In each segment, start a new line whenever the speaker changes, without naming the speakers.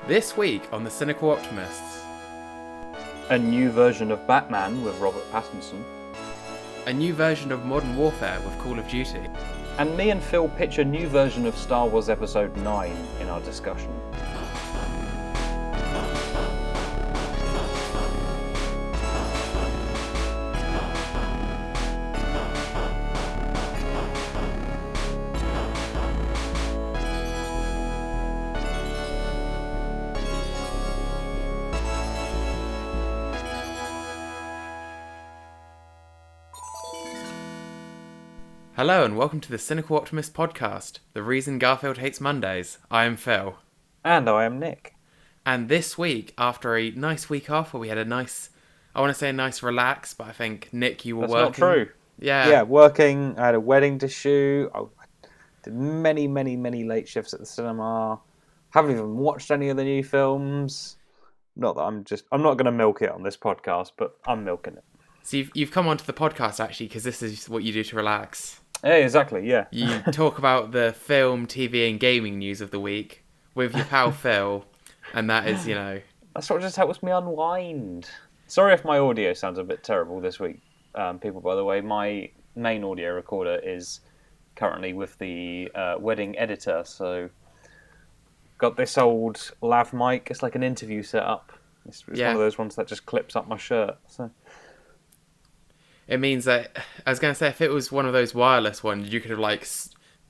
This week on the Cynical Optimists.
A new version of Batman with Robert Pattinson.
A new version of Modern Warfare with Call of Duty.
And me and Phil pitch a new version of Star Wars Episode 9 in our discussion.
Hello and welcome to the Cynical Optimist podcast, the reason Garfield hates Mondays. I am Phil.
And I am Nick.
And this week, after a nice week off where we had a nice relax, but I think, Nick, you were
That's
working.
not true. Yeah, working. I had a wedding to shoot. I did many late shifts at the cinema. Haven't even watched any of the new films. Not that I'm not going to milk it on this podcast, but I'm milking it.
So you've come onto the podcast, actually, because this is what you do to relax.
Yeah, exactly, yeah.
You talk about the film, TV and gaming news of the week with your pal Phil, and that is,
That's what just helps me unwind. Sorry if my audio sounds a bit terrible this week, people, by the way. My main audio recorder is currently with the wedding editor, so got this old lav mic. It's like an interview setup. It's one of those ones that just clips up my shirt, so...
It means that, I was going to say, if it was one of those wireless ones, you could have,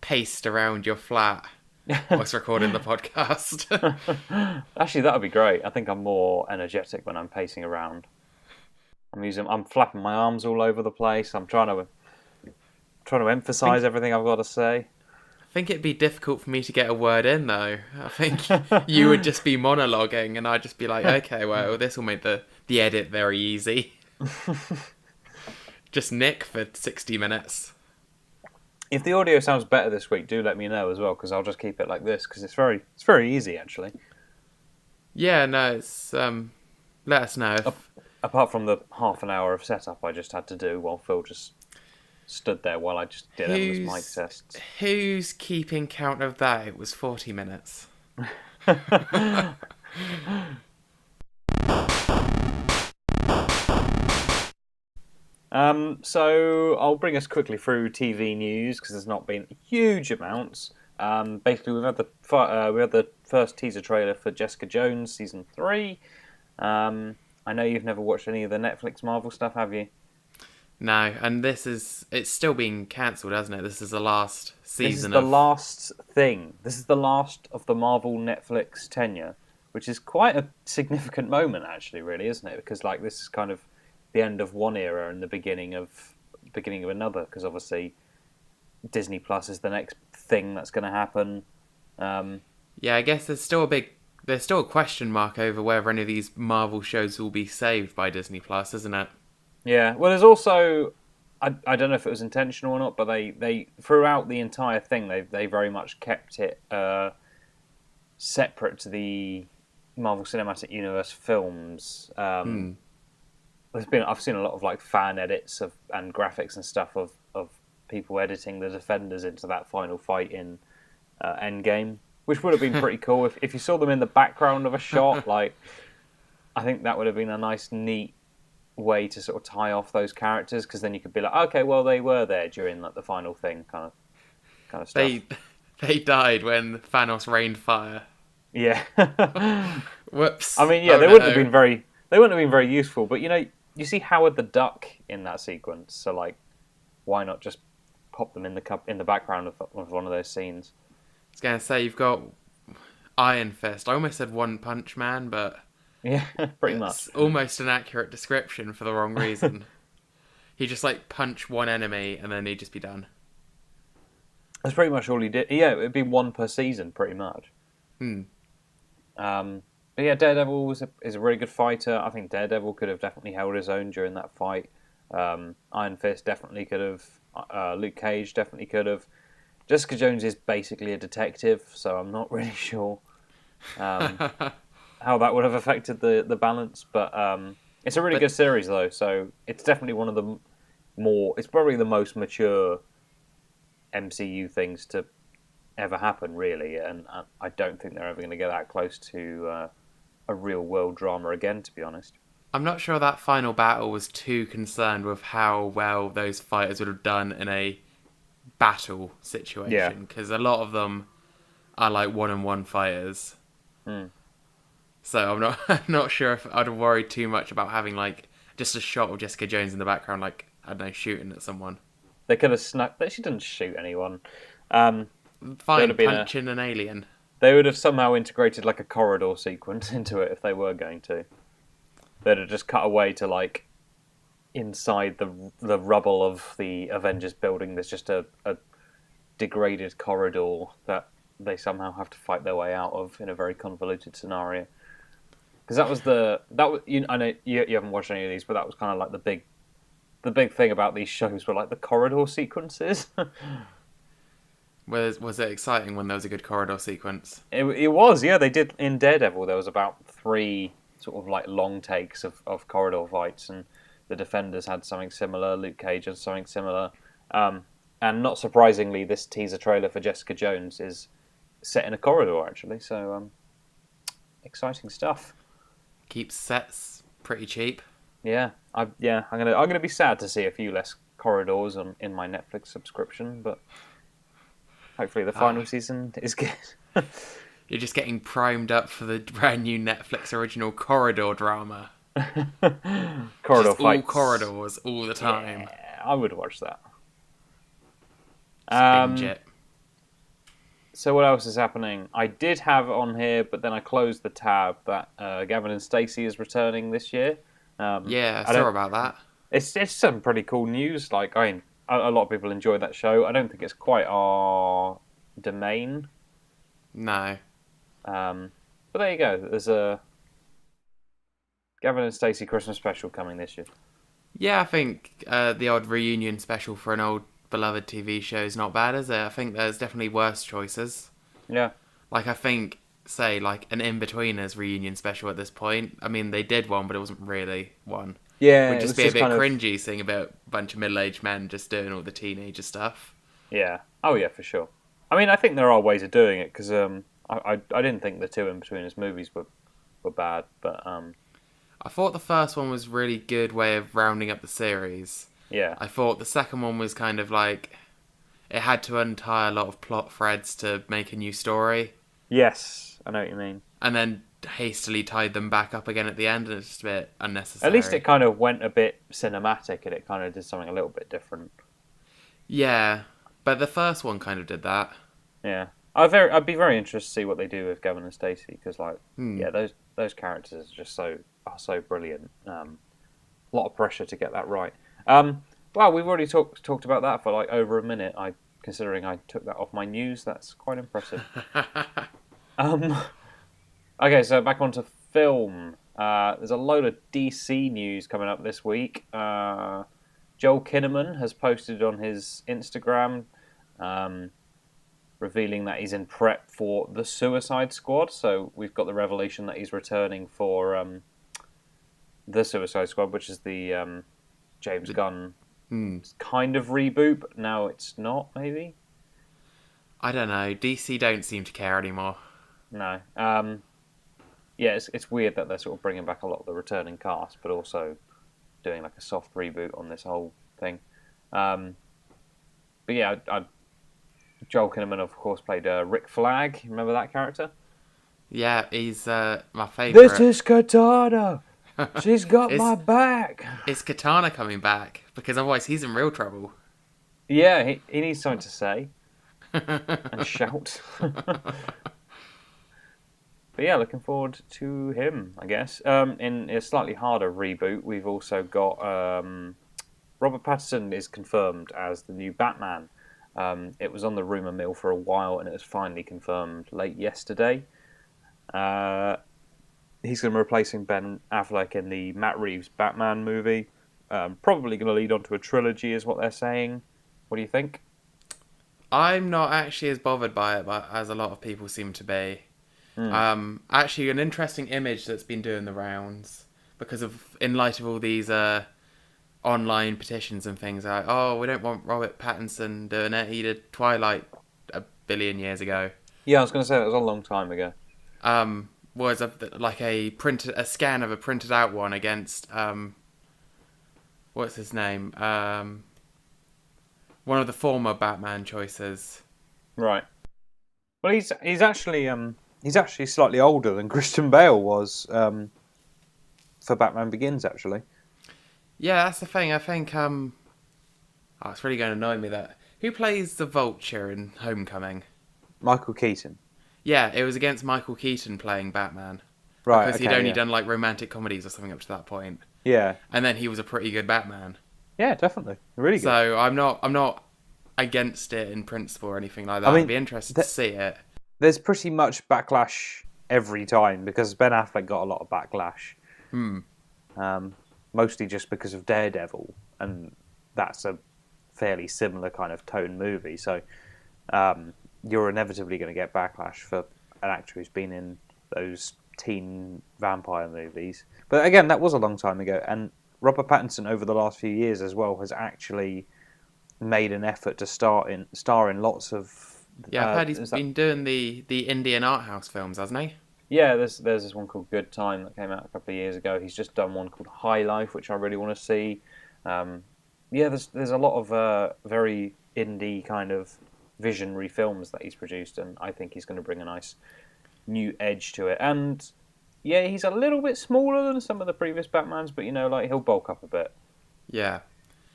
paced around your flat whilst recording the podcast.
Actually, that would be great. I think I'm more energetic when I'm pacing around. I'm flapping my arms all over the place. I'm trying to emphasise everything I've got to say.
I think it'd be difficult for me to get a word in, though. I think you would just be monologuing, and I'd just be like, okay, well, this will make the edit very easy. Just Nick for 60 minutes.
If the audio sounds better this week, do let me know as well, because I'll just keep it like this, because it's very easy, actually.
Yeah, no, it's let us know.
Apart from the half an hour of setup I just had to do while Phil just stood there while I just did endless mic tests.
Who's keeping count of that? It was 40 minutes.
So I'll bring us quickly through TV news because there's not been huge amounts. Basically, we had the first teaser trailer for Jessica Jones season 3. I know you've never watched any of the Netflix Marvel stuff, have you?
No, and it's still being cancelled, hasn't it? This is the last season.
This is the last thing. This is the last of the Marvel Netflix tenure, which is quite a significant moment, actually, really, isn't it? Because this is kind of the end of one era and the beginning of another, because obviously Disney Plus is the next thing that's going to happen.
Yeah, I guess there's still a question mark over whether any of these Marvel shows will be saved by Disney Plus, isn't it?
Yeah, well, there's also I don't know if it was intentional or not, but they throughout the entire thing they very much kept it separate to the Marvel Cinematic Universe films. I've seen a lot of fan edits and graphics and stuff of people editing the Defenders into that final fight in Endgame, which would have been pretty cool if you saw them in the background of a shot. I think that would have been a nice, neat way to sort of tie off those characters, because then you could be like, okay, well, they were there during the final thing, kind of stuff.
They died when Thanos rained fire.
Yeah.
Whoops.
I mean, yeah, they wouldn't have been very useful, but you see Howard the Duck in that sequence, so why not just pop them in the background of one of those scenes?
I was going to say, you've got Iron Fist. I almost said One Punch Man, but
yeah, pretty much.
It's almost an accurate description for the wrong reason. He just punch one enemy and then he'd just be done.
That's pretty much all he did. Yeah, it'd be one per season, pretty much. But yeah, Daredevil is a really good fighter. I think Daredevil could have definitely held his own during that fight. Iron Fist definitely could have. Luke Cage definitely could have. Jessica Jones is basically a detective, so I'm not really sure how that would have affected the balance. But it's a really good series, though, so it's definitely one of the more... It's probably the most mature MCU things to ever happen, really, and I don't think they're ever going to get that close to a real world drama again, to be honest.
I'm not sure that final battle was too concerned with how well those fighters would have done in a battle
Yeah.
situation, because a lot of them are like one-on-one fighters.
Mm.
So I'm not sure if I'd worry too much about having like just a shot of Jessica Jones in the background, like, I don't know, shooting at someone.
They could have snuck, but she didn't shoot anyone. There would
Fine,
have been
punching an alien.
They would have somehow integrated like a corridor sequence into it if they were going to. They'd have just cut away to like inside the rubble of the Avengers building. There's just a degraded corridor that they somehow have to fight their way out of in a very convoluted scenario. Because I know you haven't watched any of these, but that was kind of like the big thing about these shows were like the corridor sequences.
Was it exciting when there was a good corridor sequence?
It was, yeah. They did in Daredevil. There was about 3 sort of like long takes of corridor fights, and the Defenders had something similar. Luke Cage had something similar, and not surprisingly, this teaser trailer for Jessica Jones is set in a corridor actually. So exciting stuff.
Keeps sets pretty cheap.
Yeah, I'm gonna be sad to see a few less corridors in my Netflix subscription, but hopefully the final season is good.
You're just getting primed up for the brand new Netflix original corridor drama.
Corridor
just
fights.
All corridors, all the time.
Yeah, I would watch that.
Binge it.
So what else is happening? I did have on here, but then I closed the tab that Gavin and Stacey is returning this year.
Yeah, I saw about that.
It's some pretty cool news. Like, a lot of people enjoy that show. I don't think it's quite our domain.
No.
But there you go. There's a Gavin and Stacey Christmas special coming this year.
Yeah, I think the odd reunion special for an old beloved TV show is not bad, is it? I think there's definitely worse choices.
Yeah.
Like, I think, say, like an In-Betweeners reunion special at this point. I mean, they did one, but it wasn't really one.
Yeah,
It would just be a bit cringy seeing about a bunch of middle-aged men just doing all the teenager stuff.
Yeah. Oh, yeah, for sure. I mean, I think there are ways of doing it, because I didn't think the 2 In-Betweeners movies were bad, but...
I thought the first one was a really good way of rounding up the series.
Yeah.
I thought the second one was kind of like... It had to untie a lot of plot threads to make a new story.
Yes, I know what you mean.
And then hastily tied them back up again at the end, and it's just a bit unnecessary.
At least it kind of went a bit cinematic, and it kind of did something a little bit different.
Yeah, but the first one kind of did that.
Yeah. I'd be very interested to see what they do with Gavin and Stacey, because yeah, those characters are just so brilliant. A lot of pressure to get that right. Well, we've already talked about that for like over a minute. Considering I took that off my news, that's quite impressive. Okay, so back onto film. There's a load of DC news coming up this week. Joel Kinnaman has posted on his Instagram, revealing that he's in prep for The Suicide Squad. So we've got the revelation that he's returning for The Suicide Squad, which is the James Gunn kind of reboot, but now it's not, maybe?
I don't know. DC don't seem to care anymore.
No. Yeah, it's weird that they're sort of bringing back a lot of the returning cast, but also doing like a soft reboot on this whole thing. But yeah, Joel Kinnaman, of course, played Rick Flag. Remember that character?
Yeah, he's my favourite.
This is Katana! She's got my back!
Is Katana coming back? Because otherwise he's in real trouble.
Yeah, he needs something to say. And shout. But yeah, looking forward to him, I guess. In a slightly harder reboot, we've also got Robert Pattinson is confirmed as the new Batman. It was on the rumour mill for a while, and it was finally confirmed late yesterday. He's going to be replacing Ben Affleck in the Matt Reeves Batman movie. Probably going to lead on to a trilogy, is what they're saying. What do you think?
I'm not actually as bothered by it as a lot of people seem to be. Actually, an interesting image that's been doing the rounds because in light of all these online petitions and things, like, oh, we don't want Robert Pattinson doing it. He did Twilight billion years ago.
Yeah, I was going to say that was a long time ago.
Was a scan of a printed out one against what's his name? One of the former Batman choices.
Right. Well, he's actually slightly older than Christian Bale was for Batman Begins, actually.
Yeah, that's the thing. I think it's really going to annoy me that who plays the Vulture in Homecoming?
Michael Keaton.
Yeah, it was against Michael Keaton playing Batman.
Right.
Because he'd only done like romantic comedies or something up to that point.
Yeah.
And then he was a pretty good Batman.
Yeah, definitely. Really good.
So I'm not against it in principle or anything like that. I'd be interested to see it.
There's pretty much backlash every time because Ben Affleck got a lot of backlash. Mostly just because of Daredevil, and that's a fairly similar kind of tone movie. So you're inevitably going to get backlash for an actor who's been in those teen vampire movies. But again, that was a long time ago, and Robert Pattinson over the last few years as well has actually made an effort to star in lots of.
Yeah, I've heard he's been doing the Indian art house films, hasn't he?
Yeah, there's this one called Good Time that came out a couple of years ago. He's just done one called High Life, which I really want to see. There's a lot of very indie kind of visionary films that he's produced, and I think he's going to bring a nice new edge to it. And yeah, he's a little bit smaller than some of the previous Batmans, but he'll bulk up a bit.
Yeah,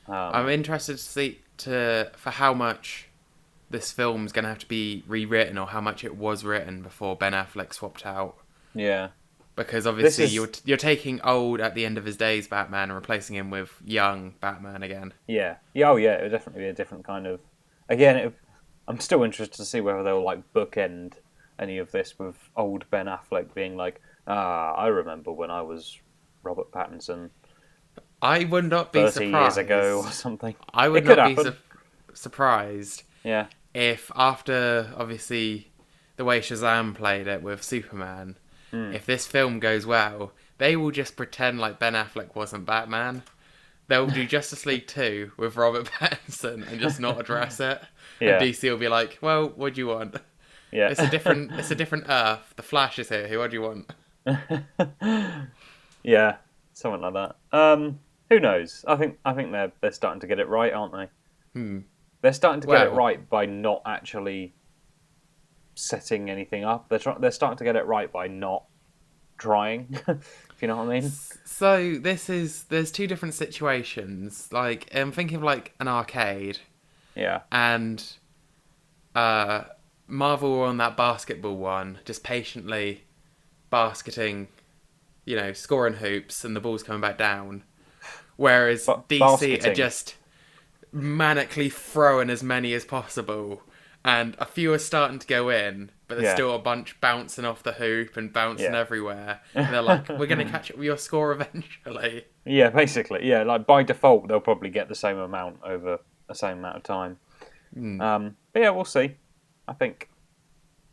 I'm interested to see for how much this film's going to have to be rewritten, or how much it was written before Ben Affleck swapped out.
Yeah.
Because obviously you're taking old at the end of his days Batman and replacing him with young Batman again.
Yeah. Oh yeah, it would definitely be a different kind of. Again, I'm still interested to see whether they'll bookend any of this with old Ben Affleck being like, I remember when I was Robert Pattinson.
I would not be
30
surprised.
years ago or something.
I would not be surprised.
Yeah.
If after, obviously, the way Shazam played it with Superman, if this film goes well, they will just pretend like Ben Affleck wasn't Batman. They'll do Justice League 2 with Robert Pattinson and just not address it.
Yeah.
And DC will be like, well, what do you want?
Yeah.
It's a different Earth. The Flash is here. What do you want?
Yeah, something like that. Who knows? I think they're starting to get it right, aren't they? They're starting to get it right by not actually setting anything up. They're starting to get it right by not trying. If you know what I mean.
So there's two different situations. Like I'm thinking of like an arcade.
Yeah.
And Marvel were on that basketball one, just patiently basketing, scoring hoops, and the ball's coming back down. Whereas DC
basketing.
are just manically throwing as many as possible, and a few are starting to go in, but there's still a bunch bouncing off the hoop and bouncing everywhere. And they're like, we're going to catch up with your score eventually.
Yeah, basically. Yeah, by default, they'll probably get the same amount over the same amount of time. But yeah, we'll see. I think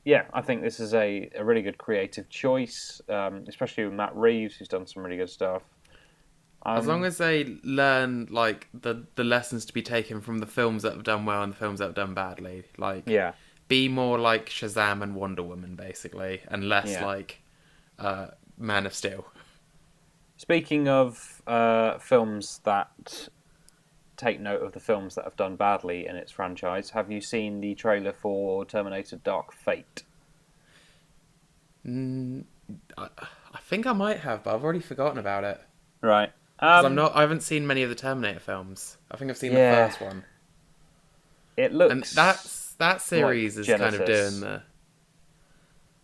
this is a really good creative choice, especially with Matt Reeves, who's done some really good stuff.
As long as they learn the lessons to be taken from the films that have done well and the films that have done badly, be more like Shazam and Wonder Woman, basically, and less like Man of Steel. Speaking
of films that take note of the films that have done badly in its franchise, have you seen the trailer for Terminator Dark Fate?
I think I might have, but I've already forgotten about it.
Right.
I haven't seen many of the Terminator films. I think I've seen the first one.
It looks.
And that series
like
is kind of doing the.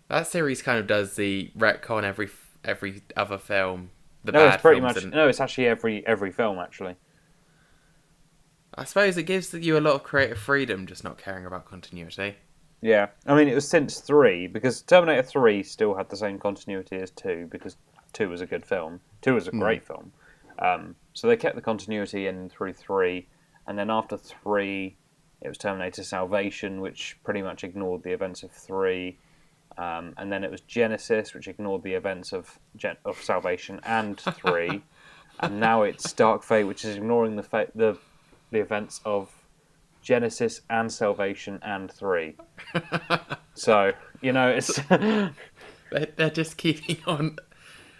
That series kind of does the retcon every other film.
It's pretty much. No, it's actually every film actually.
I suppose it gives you a lot of creative freedom, just not caring about continuity.
Yeah, I mean it was since 3 because Terminator 3 still had the same continuity as 2 because 2 was a good film. 2 was a great film. So they kept the continuity in through 3, and then after 3, it was Terminator Salvation, which pretty much ignored the events of 3, and then it was Genesis, which ignored the events of Salvation and 3, and now it's Dark Fate, which is ignoring the events of Genesis and Salvation and 3. So, it's...
They're just keeping on...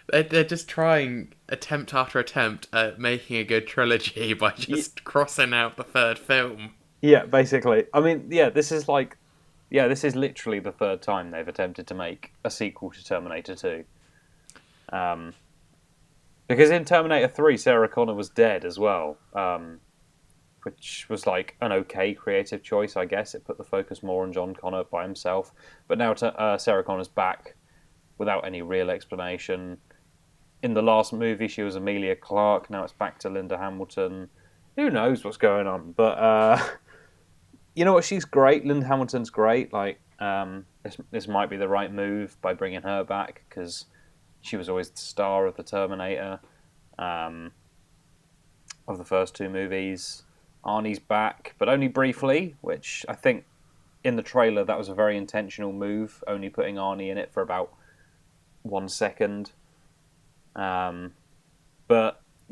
They're just trying attempt after attempt at making a good trilogy by just crossing out the third film.
Yeah, basically. I mean, this is literally the third time they've attempted to make a sequel to Terminator 2. Because in Terminator 3, Sarah Connor was dead as well, which was like an okay creative choice, I guess. It put the focus more on John Connor by himself. But now Sarah Connor's back without any real explanation. In the last movie, she was Emilia Clarke. Now it's back to Linda Hamilton. Who knows what's going on? But you know what? She's great. Linda Hamilton's great. Like, this might be the right move by bringing her back, because she was always the star of the Terminator, of the first two movies. Arnie's back, but only briefly, which I think in the trailer that was a very intentional move, only putting Arnie in it for about 1 second. But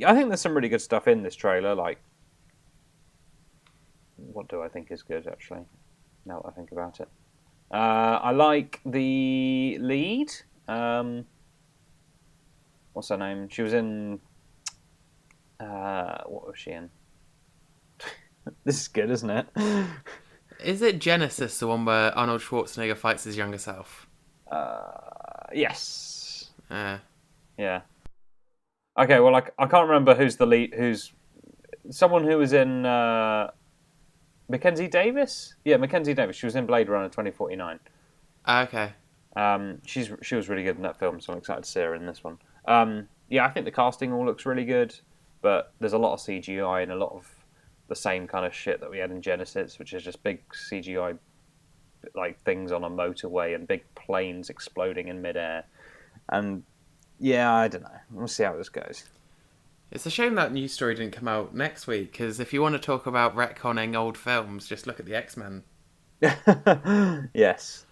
I think there's some really good stuff in this trailer. Like, what do I think is good, actually, now that I think about it? I like the lead. What's her name? She was in... what was she in? This is good, isn't it?
Is it Genesis, the one where Arnold Schwarzenegger fights his younger self?
Yes.
Yeah.
Okay, well, I can't remember who's the lead. Who's someone who was in Mackenzie Davis? Yeah, Mackenzie Davis. She was in Blade Runner 2049.
Okay.
She was really good in that film, so I'm excited to see her in this one. I think the casting all looks really good, but there's a lot of CGI and a lot of the same kind of shit that we had in Genesis, which is just big CGI like things on a motorway and big planes exploding in midair. And yeah, I don't know. We'll see how this goes.
It's a shame that news story didn't come out next week, because if you want to talk about retconning old films, just look at the X-Men.
Yes.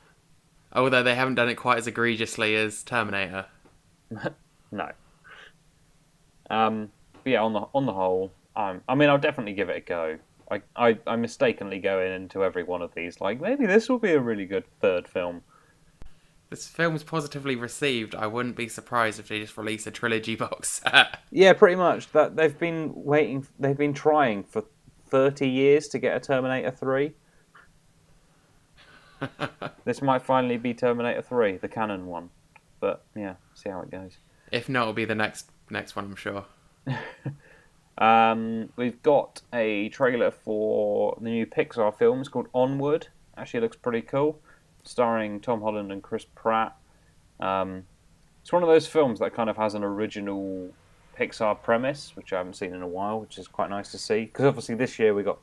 Although they haven't done it quite as egregiously as Terminator.
No. Yeah, on the whole, I'll definitely give it a go. I mistakenly go into every one of these like, maybe this will be a really good third film.
This film's positively received. I wouldn't be surprised if they just release a trilogy box set.
Yeah, pretty much. That they've been trying for 30 years to get a Terminator 3. This might finally be Terminator 3, the canon one. But yeah, see how it goes.
If not, it'll be the next one, I'm sure.
We've got a trailer for the new Pixar film. It's called Onward. Actually, it looks pretty cool. Starring Tom Holland and Chris Pratt. It's one of those films that kind of has an original Pixar premise, which I haven't seen in a while, which is quite nice to see. Because obviously this year we got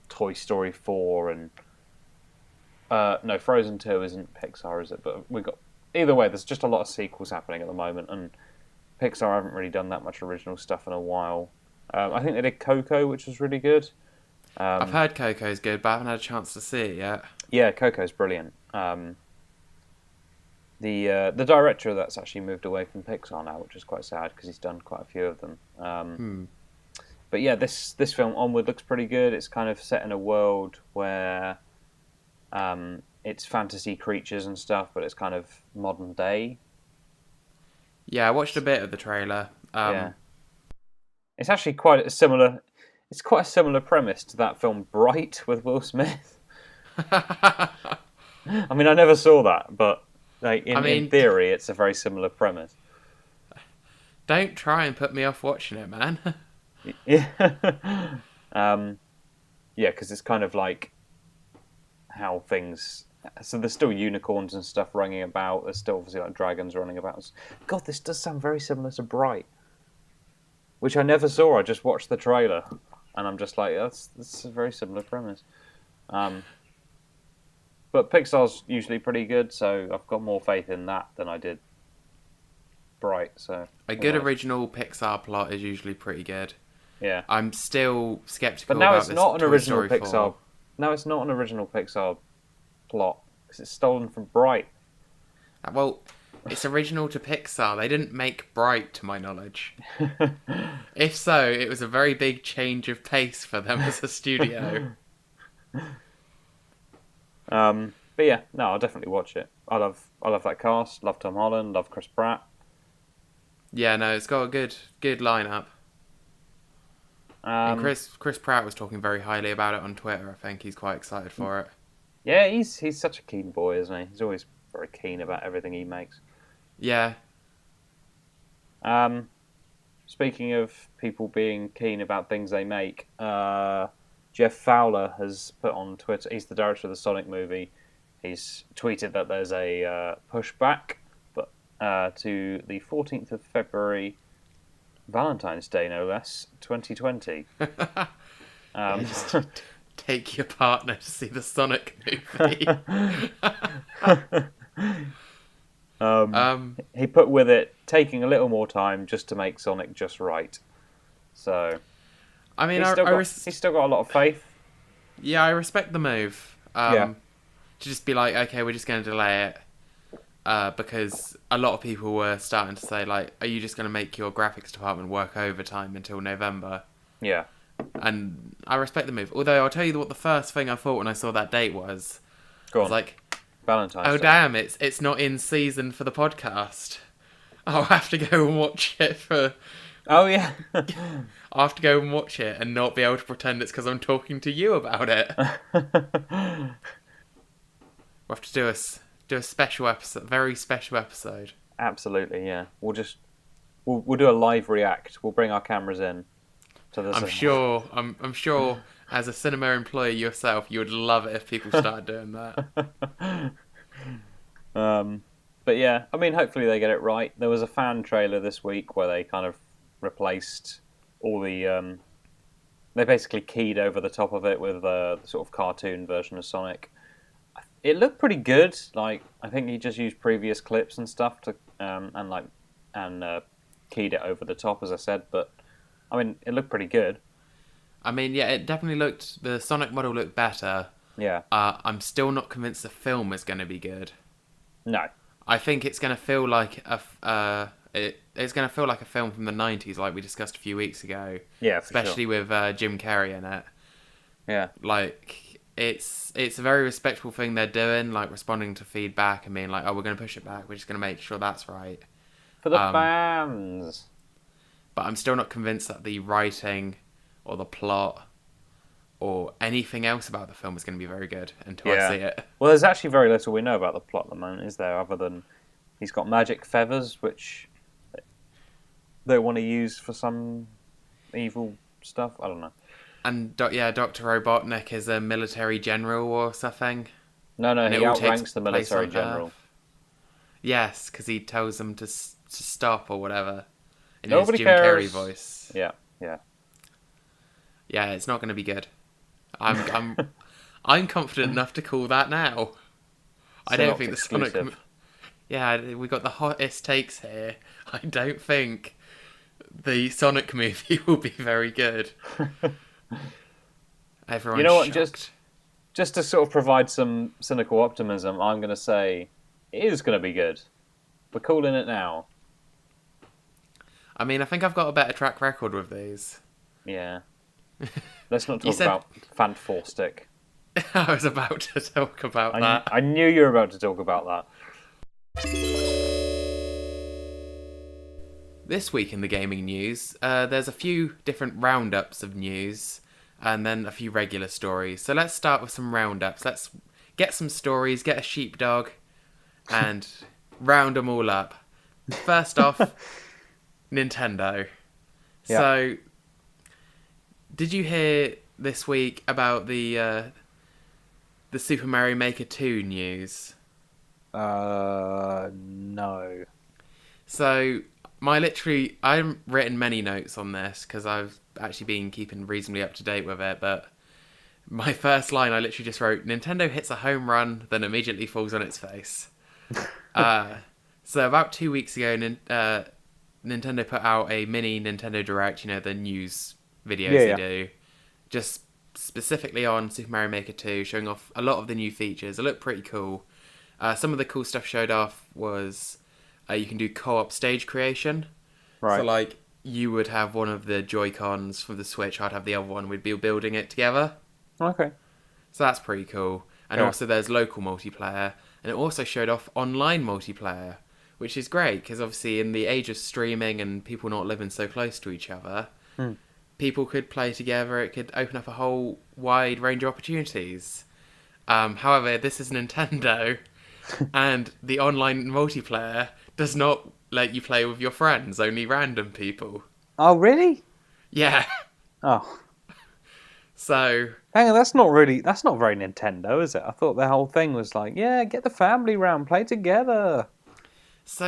Toy Story 4 and... no, Frozen 2 isn't Pixar, is it? But we got... Either way, there's just a lot of sequels happening at the moment, and Pixar haven't really done that much original stuff in a while. I think they did Coco, which was really good.
I've heard Coco's good, but I haven't had a chance to see it yet.
Yeah, Coco's brilliant. The director of that's actually moved away from Pixar now, which is quite sad because he's done quite a few of them. But yeah, this film Onward looks pretty good. It's kind of set in a world where it's fantasy creatures and stuff, but it's kind of modern day.
Yeah, I watched a bit of the trailer.
Yeah, it's actually quite a similar. It's quite a similar premise to that film Bright with Will Smith. I mean, I never saw that, but like, in theory, it's a very similar premise.
Don't try and put me off watching it, man.
Yeah, because it's kind of like how things. So there's still unicorns and stuff running about. There's still obviously like dragons running about. God, this does sound very similar to Bright, which I never saw. I just watched the trailer, and I'm just like, that's a very similar premise. But Pixar's usually pretty good, so I've got more faith in that than I did Bright. So
a good original Pixar plot is usually pretty good.
Yeah,
I'm still skeptical.
But now
about
it's
this
not an
Toy
original
Story
Pixar.
4.
Now it's not an original Pixar plot because it's stolen from Bright.
Well, it's original to Pixar. They didn't make Bright, to my knowledge. If so, it was a very big change of pace for them as a studio.
But yeah, no, I'll definitely watch it. I love that cast. Love Tom Holland. Love Chris Pratt.
Yeah, no, it's got a good lineup. And Chris Pratt was talking very highly about it on Twitter. I think he's quite excited for it.
Yeah, he's such a keen boy, isn't he? He's always very keen about everything he makes.
Yeah.
Speaking of people being keen about things they make, Jeff Fowler has put on Twitter. He's the director of the Sonic movie. He's tweeted that there's a pushback, but to the 14th of February, Valentine's Day, no less, 2020.
Just take your partner to see the Sonic movie.
He put with it, taking a little more time just to make Sonic just right. So,
I mean,
he's still got a lot of faith.
Yeah, I respect the move. To just be like, okay, we're just going to delay it. Because a lot of people were starting to say, like, are you just going to make your graphics department work overtime until November?
Yeah.
And I respect the move. Although I'll tell you what the first thing I thought when I saw that date was.
Go on.
I was like,
Valentine's Day.
Oh damn, it's not in season for the podcast. I'll have to go and watch it for...
Oh yeah.
I'll have to go and watch it and not be able to pretend it's because I'm talking to you about it. We'll have to do a special episode, very special episode.
Absolutely, yeah. We'll do a live react. We'll bring our cameras in.
I'm sure as a cinema employee yourself, you would love it if people started doing that.
But yeah, I mean, hopefully they get it right. There was a fan trailer this week where they kind of replaced all the... they basically keyed over the top of it with the sort of cartoon version of Sonic. It looked pretty good. Like, I think he just used previous clips and stuff to keyed it over the top, as I said. But I mean, it looked pretty good.
I mean, yeah, it definitely looked... The Sonic model looked better.
Yeah.
I'm still not convinced the film is going to be good.
No.
I think it's going to feel like it's going to feel like a film from the 90s, like we discussed a few weeks ago.
Yeah, for
especially
sure.
with Jim Carrey in it.
Yeah.
Like, it's a very respectful thing they're doing, like responding to feedback and being like, oh, we're going to push it back. We're just going to make sure that's right.
For the fans.
But I'm still not convinced that the writing or the plot or anything else about the film is going to be very good until I see it.
Well, there's actually very little we know about the plot at the moment, is there? Other than he's got magic feathers, which they want to use for some evil stuff. I don't know.
And Dr. Robotnik is a military general or something.
No, he outranks the military general.
Earth. Yes, because he tells them to stop or whatever in
Nobody
his Jim
cares.
Carrey voice.
Yeah.
Yeah, it's not going to be good. I'm confident enough to call that now. I don't think the Sonic... Yeah, we got the hottest takes here. I don't think the Sonic movie will be very good. Everyone's
You know what?
shocked.
Just to sort of provide some cynical optimism, I'm going to say it is going to be good. We're calling it now.
I mean, I think I've got a better track record with these.
Yeah. Let's not talk about Fant Four Stick.
I was about to talk about that.
I knew you were about to talk about that.
This week in the gaming news, there's a few different roundups of news and then a few regular stories. So let's start with some roundups. Let's get some stories, get a sheepdog, and round them all up. First off, Nintendo.
Yeah.
So, did you hear this week about the Super Mario Maker 2 news?
No.
So, I've written many notes on this because I've actually been keeping reasonably up to date with it, but my first line I literally just wrote, Nintendo hits a home run, then immediately falls on its face. So about 2 weeks ago, Nintendo put out a mini Nintendo Direct, the news videos they do, just specifically on Super Mario Maker 2, showing off a lot of the new features. It looked pretty cool. Some of the cool stuff showed off was you can do co-op stage creation.
Right.
So, like, you would have one of the Joy-Cons from the Switch, I'd have the other one, we'd be building it together.
Okay.
So that's pretty cool. And also there's local multiplayer. And it also showed off online multiplayer, which is great because obviously in the age of streaming and people not living so close to each other, people could play together. It could open up a whole wide range of opportunities. However, this is Nintendo, and the online multiplayer does not let you play with your friends, only random people.
Oh, really?
Yeah.
Oh.
So...
Hang on, that's not very Nintendo, is it? I thought the whole thing was like, yeah, get the family round, play together.
So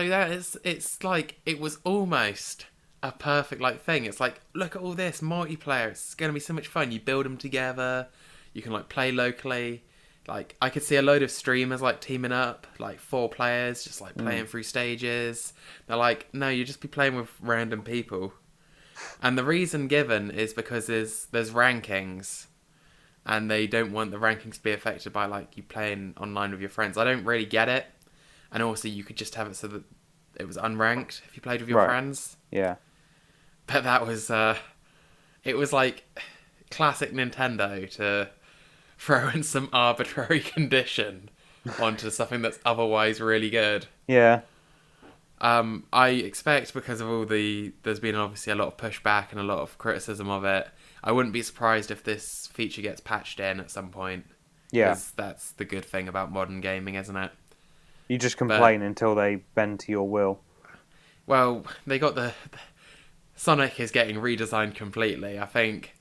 it's like, it was almost a perfect thing. It's like, look at all this multiplayer. It's going to be so much fun. You build them together. You can play locally. I could see a load of streamers teaming up, 4 players, just playing through stages. They're like, no, you just be playing with random people. And the reason given is because there's rankings, and they don't want the rankings to be affected by you playing online with your friends. I don't really get it. And also you could just have it so that it was unranked if you played with your friends.
Yeah.
But that was it was classic Nintendo to throw in some arbitrary condition onto something that's otherwise really good.
Yeah.
I expect because of there's been obviously a lot of pushback and a lot of criticism of it. I wouldn't be surprised if this feature gets patched in at some point.
Yeah.
Because that's the good thing about modern gaming, isn't it?
You just complain until they bend to your will.
Well, they got Sonic is getting redesigned completely. I think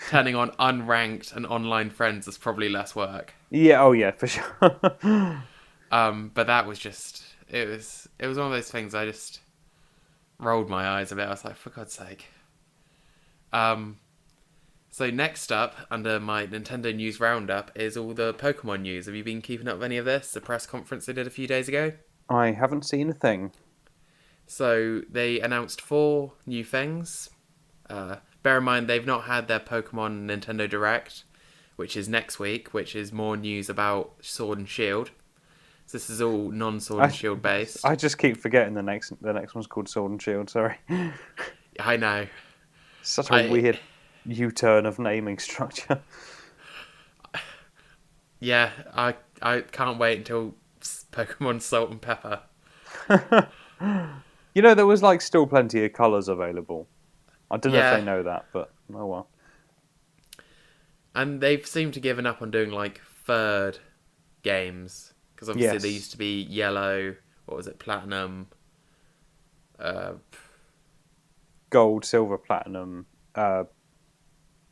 turning on unranked and online friends is probably less work.
Yeah, oh yeah, for sure.
But that was just... It was one of those things I just rolled my eyes a bit. I was like, for God's sake. So next up, under my Nintendo News Roundup, is all the Pokemon news. Have you been keeping up with any of this? The press conference they did a few days ago?
I haven't seen a thing.
So they announced 4 new things. Bear in mind, they've not had their Pokemon Nintendo Direct, which is next week, which is more news about Sword and Shield. So this is all non-Sword and Shield based.
I just keep forgetting the next one's called Sword and Shield, sorry.
I know.
Such a weird U-turn of naming structure.
Yeah, I can't wait until Pokemon Salt and Pepper.
You know, there was still plenty of colours available. I don't know if they know that, but oh well.
And they've seemed to given up on doing third games. Because obviously they used to be yellow, what was it, platinum,
gold, silver, platinum,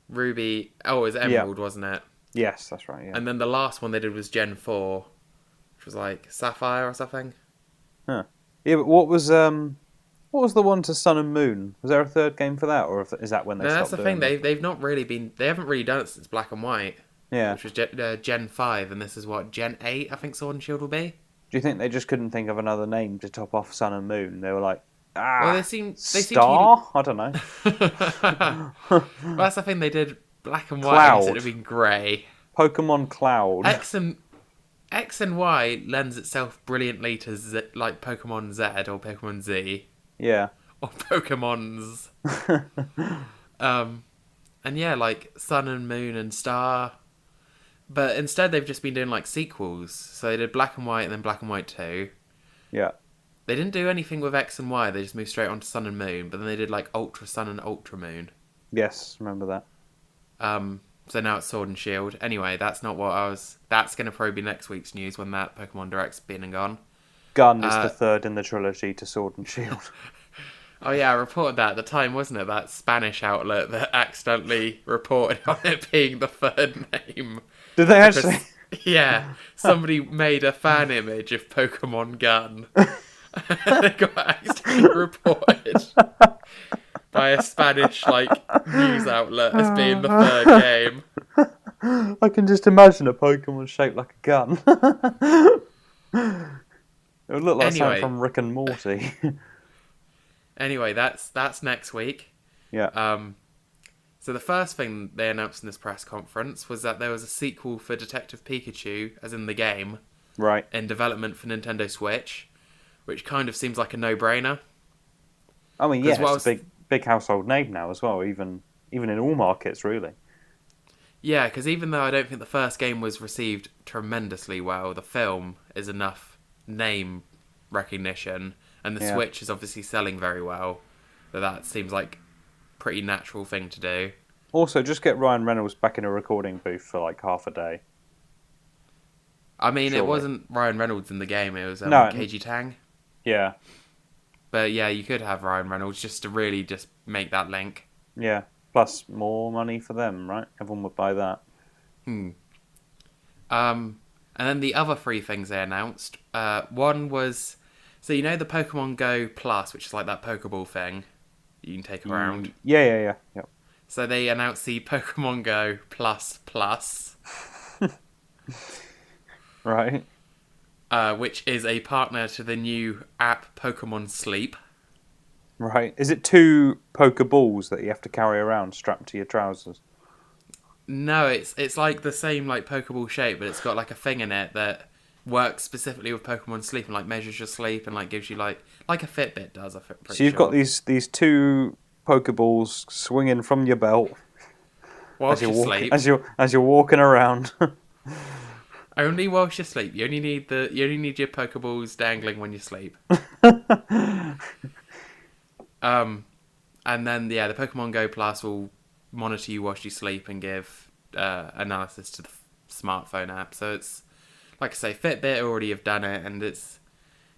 ruby, it was emerald, wasn't it?
Yes, that's right, yeah.
And then the last one they did was Gen 4, which was sapphire or something.
Huh. Yeah, but what was the one to Sun and Moon? Was there a third game for that, or is that when they stopped doing
thing. They've not really been... They haven't really done it since Black and White.
Yeah.
Which was Gen 5, and this is Gen 8, I think Sword and Shield will be?
Do you think they just couldn't think of another name to top off Sun and Moon? They were like,
well, they seem
Star? I don't know.
Well, that's the thing, they did Black and White,
Cloud.
instead of being grey.
Pokemon Cloud.
X and Y lends itself brilliantly to Pokemon Z or Pokemon Z.
Yeah.
Or Pokemons. And yeah, Sun and Moon and Star. But instead they've just been doing sequels. So they did Black and White and then Black and White 2.
Yeah.
They didn't do anything with X and Y, they just moved straight on to Sun and Moon, but then they did Ultra Sun and Ultra Moon.
Yes, remember that.
So now it's Sword and Shield. Anyway, that's not what that's going to probably be next week's news when that Pokemon Direct's been and gone.
Gun is the third in the trilogy to Sword and Shield.
Oh yeah, I reported that at the time, wasn't it? That Spanish outlet that accidentally reported on it being the third name.
Did they actually?
Yeah, somebody made a fan image of Pokemon Gun. And it got accidentally reported by a Spanish news outlet as being the third game.
I can just imagine a Pokemon shaped like a gun. It would look like something from Rick and Morty.
Anyway, that's next week.
Yeah.
So the first thing they announced in this press conference was that there was a sequel for Detective Pikachu, as in the game,
right,
in development for Nintendo Switch, which kind of seems like a no-brainer.
I mean, yeah, it's a big household name now as well, even in all markets, really.
Yeah, because even though I don't think the first game was received tremendously well, the film is enough name recognition, and the Switch is obviously selling very well, that seems like a pretty natural thing to do.
Also, just get Ryan Reynolds back in a recording booth for like half a day.
I mean, It wasn't Ryan Reynolds in the game, it was
No.
KG Tang.
Yeah.
But yeah, you could have Ryan Reynolds just to really just make that link.
Yeah. Plus more money for them, right? Everyone would buy that.
And then the other three things they announced, one was, so you know the Pokemon Go Plus, which is like that Pokeball thing you can take around?
Yeah.
So they announced the Pokemon Go Plus Plus.
Right.
Which is a partner to the new app Pokemon Sleep.
Right. Is it 2 Pokeballs that you have to carry around strapped to your trousers?
No, it's like the same like Pokeball shape, but it's got like a thing in it that works specifically with Pokemon Sleep and like measures your sleep and like gives you like a Fitbit does.
So you've got these 2 Pokeballs swinging from your belt
whilst you sleep.
As you're walking around.
Only whilst you sleep. You only need your Pokeballs dangling when you sleep. And then the Pokemon Go Plus will monitor you whilst you sleep and give analysis to the smartphone app. So it's, like I say, Fitbit already have done it, and it's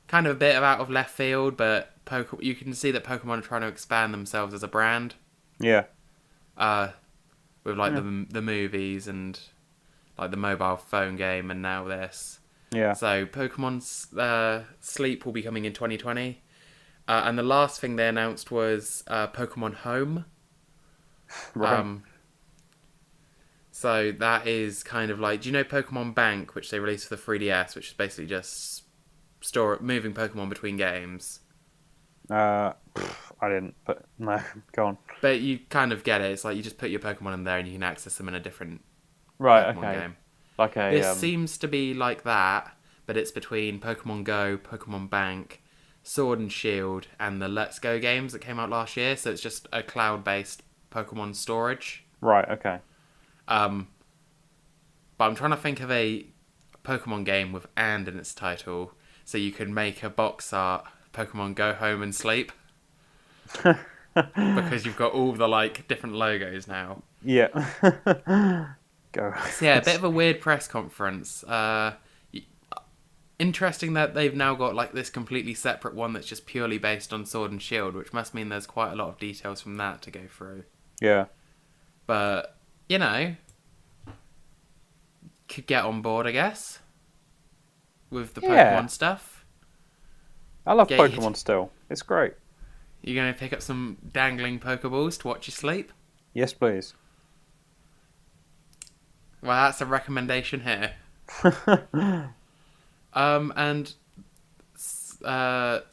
kind of a bit of out of left field, but you can see that Pokemon are trying to expand themselves as a brand.
Yeah.
With like the movies and like the mobile phone game, and now this.
Yeah.
So Pokemon's Sleep will be coming in 2020. And the last thing they announced was Pokemon Home.
Right.
So that is kind of like, do you know Pokemon Bank, which they released for the 3DS, which is basically just moving Pokemon between games?
I didn't, but no, go on.
But you kind of get it. It's like you just put your Pokemon in there and you can access them in a different
Pokemon
game.
Like
This seems to be like that, but it's between Pokemon Go, Pokemon Bank, Sword and Shield, and the Let's Go games that came out last year. So it's just a cloud-based Pokemon storage.
Right, okay.
But I'm trying to think of a Pokemon game with "and" in its title, so you could make a box art Pokemon Go Home and Sleep. Because you've got all the like different logos now.
Yeah. Go.
So yeah, a bit of a weird press conference. Interesting that they've now got like this completely separate one that's just purely based on Sword and Shield, which must mean there's quite a lot of details from that to go through.
Yeah.
But, you know, could get on board, I guess, with the Pokemon stuff.
I love Pokemon still. It's great.
You're going to pick up some dangling Pokeballs to watch you sleep?
Yes, please.
Well, that's a recommendation here.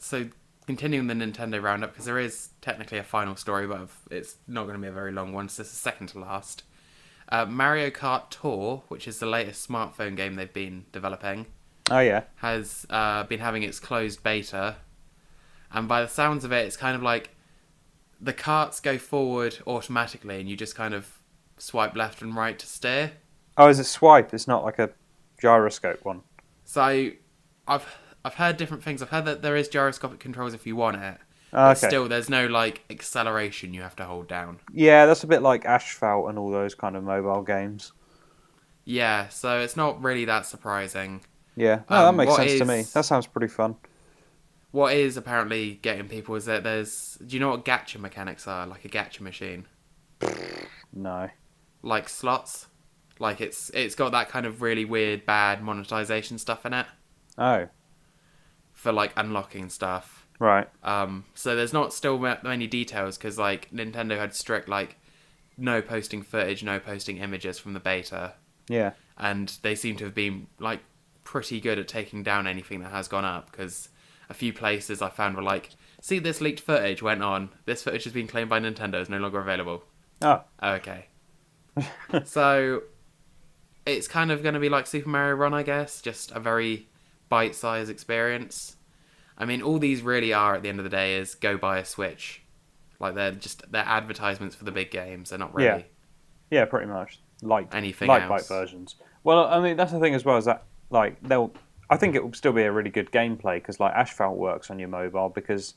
So continuing the Nintendo roundup, because there is technically a final story, but it's not going to be a very long one, so this is second to last. Mario Kart Tour, which is the latest smartphone game they've been developing, has been having its closed beta, and by the sounds of it, it's kind of like the carts go forward automatically, and you just kind of swipe left and right to steer.
Oh, is it swipe? It's not like a gyroscope one.
So, I've heard different things. I've heard that there is gyroscopic controls if you want it. But still, there's no like acceleration you have to hold down.
Yeah, that's a bit like Asphalt and all those kind of mobile games.
Yeah, so it's not really that surprising.
Yeah, no, that makes sense to me. That sounds pretty fun.
What is apparently getting people is that there's... Do you know what gacha mechanics are? Like a gacha machine?
No.
Like slots? Like it's got that kind of really weird, bad monetization stuff in it.
Oh.
For like unlocking stuff.
Right.
So there's not still many details because like Nintendo had strict like no posting footage, no posting images from the beta.
Yeah.
And they seem to have been like pretty good at taking down anything that has gone up because a few places I found were like, see this leaked footage went on. This footage has been claimed by Nintendo. It's no longer available.
Oh.
Okay. So it's kind of going to be like Super Mario Run, I guess. Just a very bite-sized experience. I mean, all these really are, at the end of the day, is go buy a Switch. Like, they're advertisements for the big games. They're not really...
Yeah, pretty much.
anything else.
Bite versions. Well, I mean, that's the thing as well, is that like I think it will still be a really good gameplay because like Asphalt works on your mobile because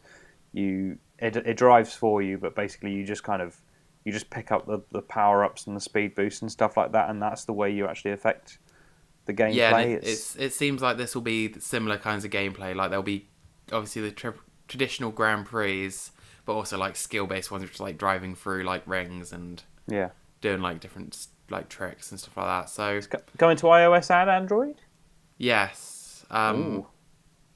it drives for you, but basically you just pick up the power ups and the speed boost and stuff like that, and that's the way you actually affect the gameplay.
Yeah, it seems like this will be similar kinds of gameplay. Like there'll be obviously the traditional Grand Prix, but also like skill-based ones, which is like driving through like rings and doing like different like tricks and stuff like that. So
it's coming to iOS and Android.
Yes,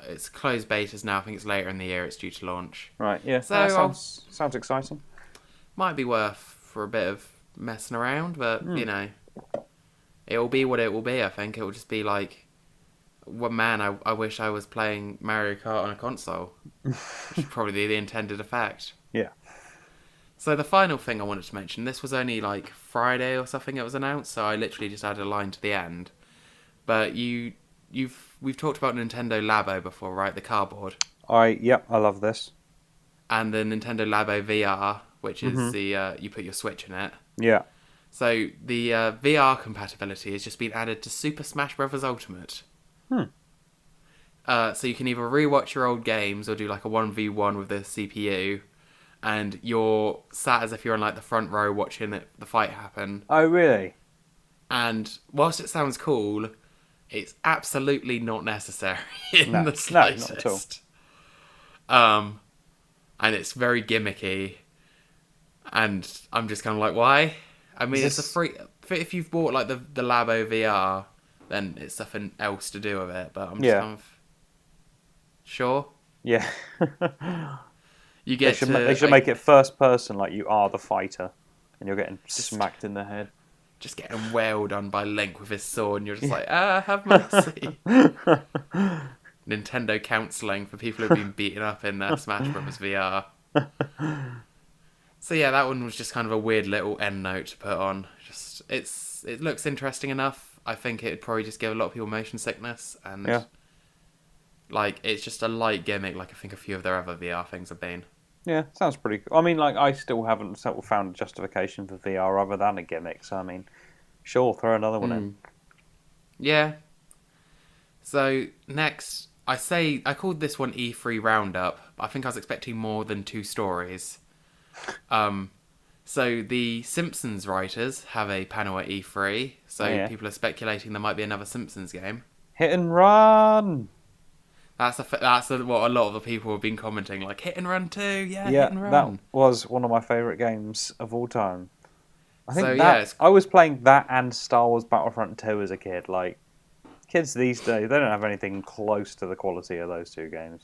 it's closed betas now. I think it's later in the year. It's due to launch.
Right. Yeah.
So
that sounds exciting.
Might be worth for a bit of messing around, but you know, it will be what it will be. I think it will just be like, well, man, I wish I was playing Mario Kart on a console. Which is probably the intended effect.
Yeah.
So the final thing I wanted to mention, this was only like Friday or something it was announced, so I literally just added a line to the end. But we've talked about Nintendo Labo before, right? The cardboard.
I love this.
And the Nintendo Labo VR, which is you put your Switch in it.
Yeah.
So the VR compatibility has just been added to Super Smash Bros. Ultimate. So you can either rewatch your old games or do like a 1v1 with the CPU, and you're sat as if you're on like the front row watching the fight happen.
Oh, really?
And whilst it sounds cool, it's absolutely not necessary in the slightest.
No, not at all.
And it's very gimmicky, and I'm just kind of like, why? I mean, it's a free. If you've bought like the Labo VR, then it's something else to do with it. But I'm just kind of sure.
Yeah.
You get
they should make it first person, like you are the fighter, and you're getting smacked in the head.
Just getting wailed on by Link with his sword, and you're just like, have mercy. Nintendo counselling for people who've been beaten up in Smash Bros. VR. So yeah, that one was just kind of a weird little end note to put on. Just it looks interesting enough. I think it'd probably just give a lot of people motion sickness, and like it's just a light gimmick. Like I think a few of their other VR things have been.
Yeah, sounds pretty cool. I mean, like I still haven't found a justification for VR other than a gimmick. So I mean, sure, throw another one in.
Yeah. So next, I called this one E3 Roundup. I think I was expecting more than 2 stories. So the Simpsons writers have a panel at E3. So people are speculating there might be another Simpsons game.
Hit and Run.
That's what a lot of the people have been commenting, like Hit and Run 2, Hit and Run.
That was one of my favourite games of all time. I think I was playing that and Star Wars Battlefront 2 as a kid. Like, kids these days, they don't have anything close to the quality of those 2 games.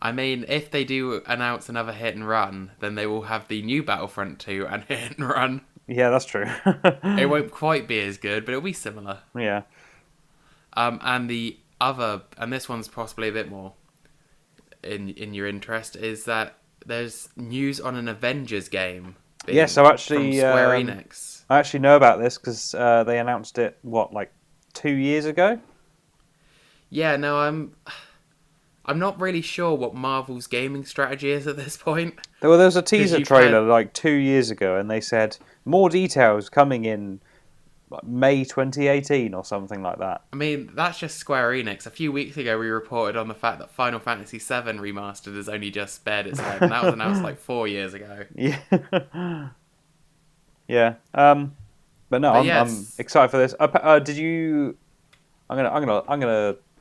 I mean, if they do announce another Hit and Run, then they will have the new Battlefront 2 and Hit and Run.
Yeah, that's true.
It won't quite be as good, but it'll be similar.
Yeah.
And the other, and this one's possibly a bit more in your interest, is that there's news on an Avengers game.
Yes, I actually
from Square Enix.
I actually know about this because they announced it 2 years ago.
Yeah, no, I'm not really sure what Marvel's gaming strategy is at this point.
There was a teaser trailer 2 years ago, and they said more details coming in May 2018 or something like that.
I mean, that's just Square Enix. A few weeks ago, we reported on the fact that Final Fantasy VII Remastered has only just spared its head, and that was announced 4 years ago.
Yeah. Yeah. But no, I'm excited for this. Did you? I'm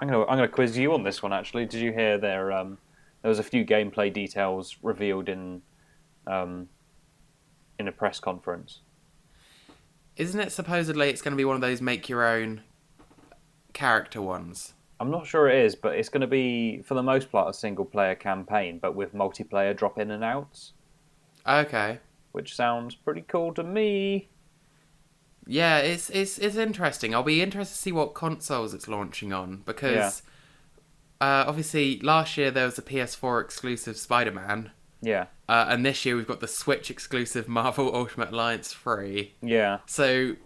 gonna quiz you on this one. Actually, did you hear there was a few gameplay details revealed in a press conference?
Isn't it supposedly it's going to be one of those make your own character ones?
I'm not sure it is, but it's going to be for the most part a single player campaign, but with multiplayer drop in and outs.
Okay. Which
sounds pretty cool to me.
Yeah, it's interesting. I'll be interested to see what consoles it's launching on, because obviously last year there was a PS4 exclusive Spider-Man.
Yeah.
And this year we've got the Switch exclusive Marvel Ultimate Alliance 3.
Yeah.
So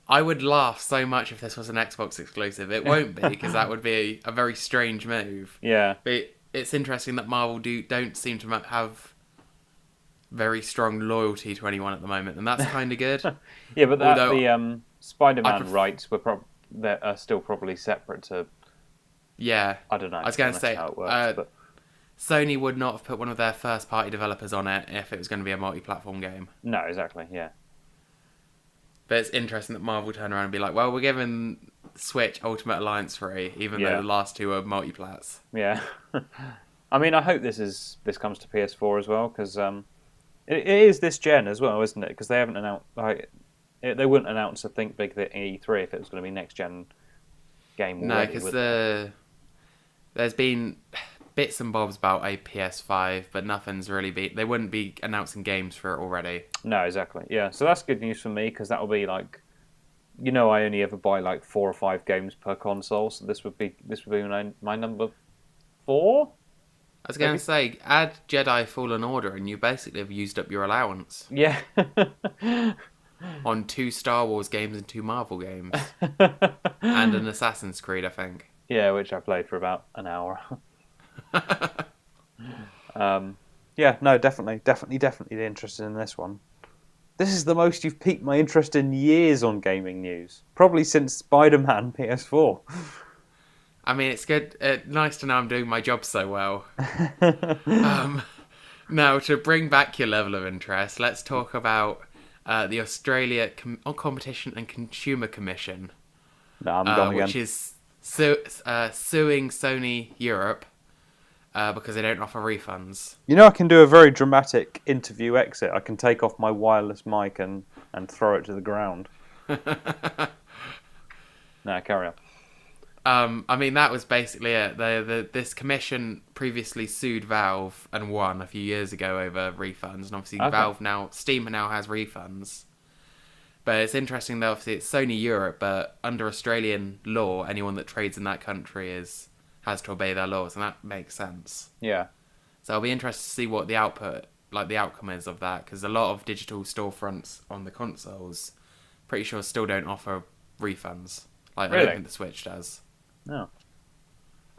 I would laugh so much if this was an Xbox exclusive. It won't be, because that would be a very strange move.
Yeah.
But it's interesting that Marvel don't seem to have very strong loyalty to anyone at the moment, and that's kind of good.
Yeah, but the Spider-Man rights that are still probably separate to.
Yeah,
I don't know.
I was going to say,
how it works, but
Sony would not have put one of their first-party developers on it if it was going to be a multi-platform game.
No, exactly. Yeah.
But it's interesting that Marvel turn around and be like, "Well, we're giving Switch Ultimate Alliance free, even though the last two are multi-plats."
Yeah. I mean, I hope this comes to PS4 as well, because it is this gen as well, isn't it? Because they haven't announced they wouldn't announce a Think Big at E3 if it was going to be next gen game.
No, because there's been bits and bobs about a PS5, but nothing's really they wouldn't be announcing games for it already.
No, exactly. Yeah, so that's good news for me, because that will be like, I only ever buy like 4 or 5 games per console, so this would be my number 4.
I was going to say, add Jedi Fallen Order, and you basically have used up your allowance.
Yeah.
On 2 Star Wars games and 2 Marvel games, and an Assassin's Creed, I think.
Yeah, which I played for about an hour. Yeah, no, definitely interested in this one. This is the most you've piqued my interest in years on gaming news. Probably since Spider-Man PS4.
I mean, it's good. Nice to know I'm doing my job so well. Now, to bring back your level of interest, let's talk about the Australia Competition and Consumer Commission.
No, I'm gone again.
Which is suing Sony Europe because they don't offer refunds.
I can do a very dramatic interview exit. I can take off my wireless mic and throw it to the ground. No, carry on.
I mean, that was basically it. This commission previously sued Valve and won a few years ago over refunds, and obviously Steam now has refunds. But it's interesting that obviously it's Sony Europe, but under Australian law, anyone that trades in that country has to obey their laws, and that makes sense.
Yeah.
So I'll be interested to see what the outcome is of that, because a lot of digital storefronts on the consoles, pretty sure still don't offer refunds. Like, really? I don't think the Switch does.
No.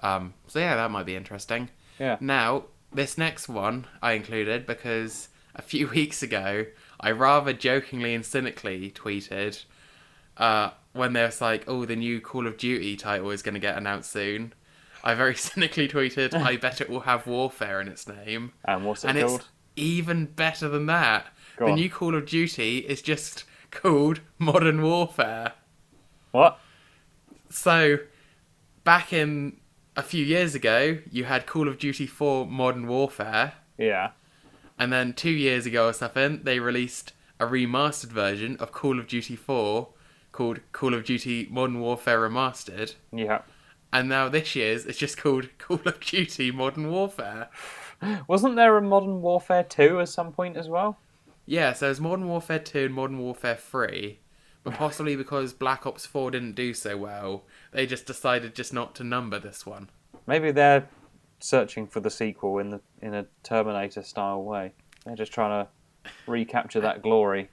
So yeah, that might be interesting.
Yeah.
Now, this next one I included because a few weeks ago, I rather jokingly and cynically tweeted when there was like, oh, the new Call of Duty title is going to get announced soon. I very cynically tweeted, I bet it will have Warfare in its name.
And what's it called?
It's even better than that. The new Call of Duty is just called Modern Warfare.
What?
So, back in a few years ago, you had Call of Duty 4 Modern Warfare.
Yeah.
And then 2 years ago or something, they released a remastered version of Call of Duty 4 called Call of Duty Modern Warfare Remastered.
Yeah.
And now this year's, it's just called Call of Duty Modern Warfare.
Wasn't there a Modern Warfare 2 at some point as well?
Yeah, so there's Modern Warfare 2 and Modern Warfare 3. But possibly because Black Ops 4 didn't do so well, they just decided just not to number this one.
Maybe they're searching for the sequel in a Terminator-style way. They're just trying to recapture that glory.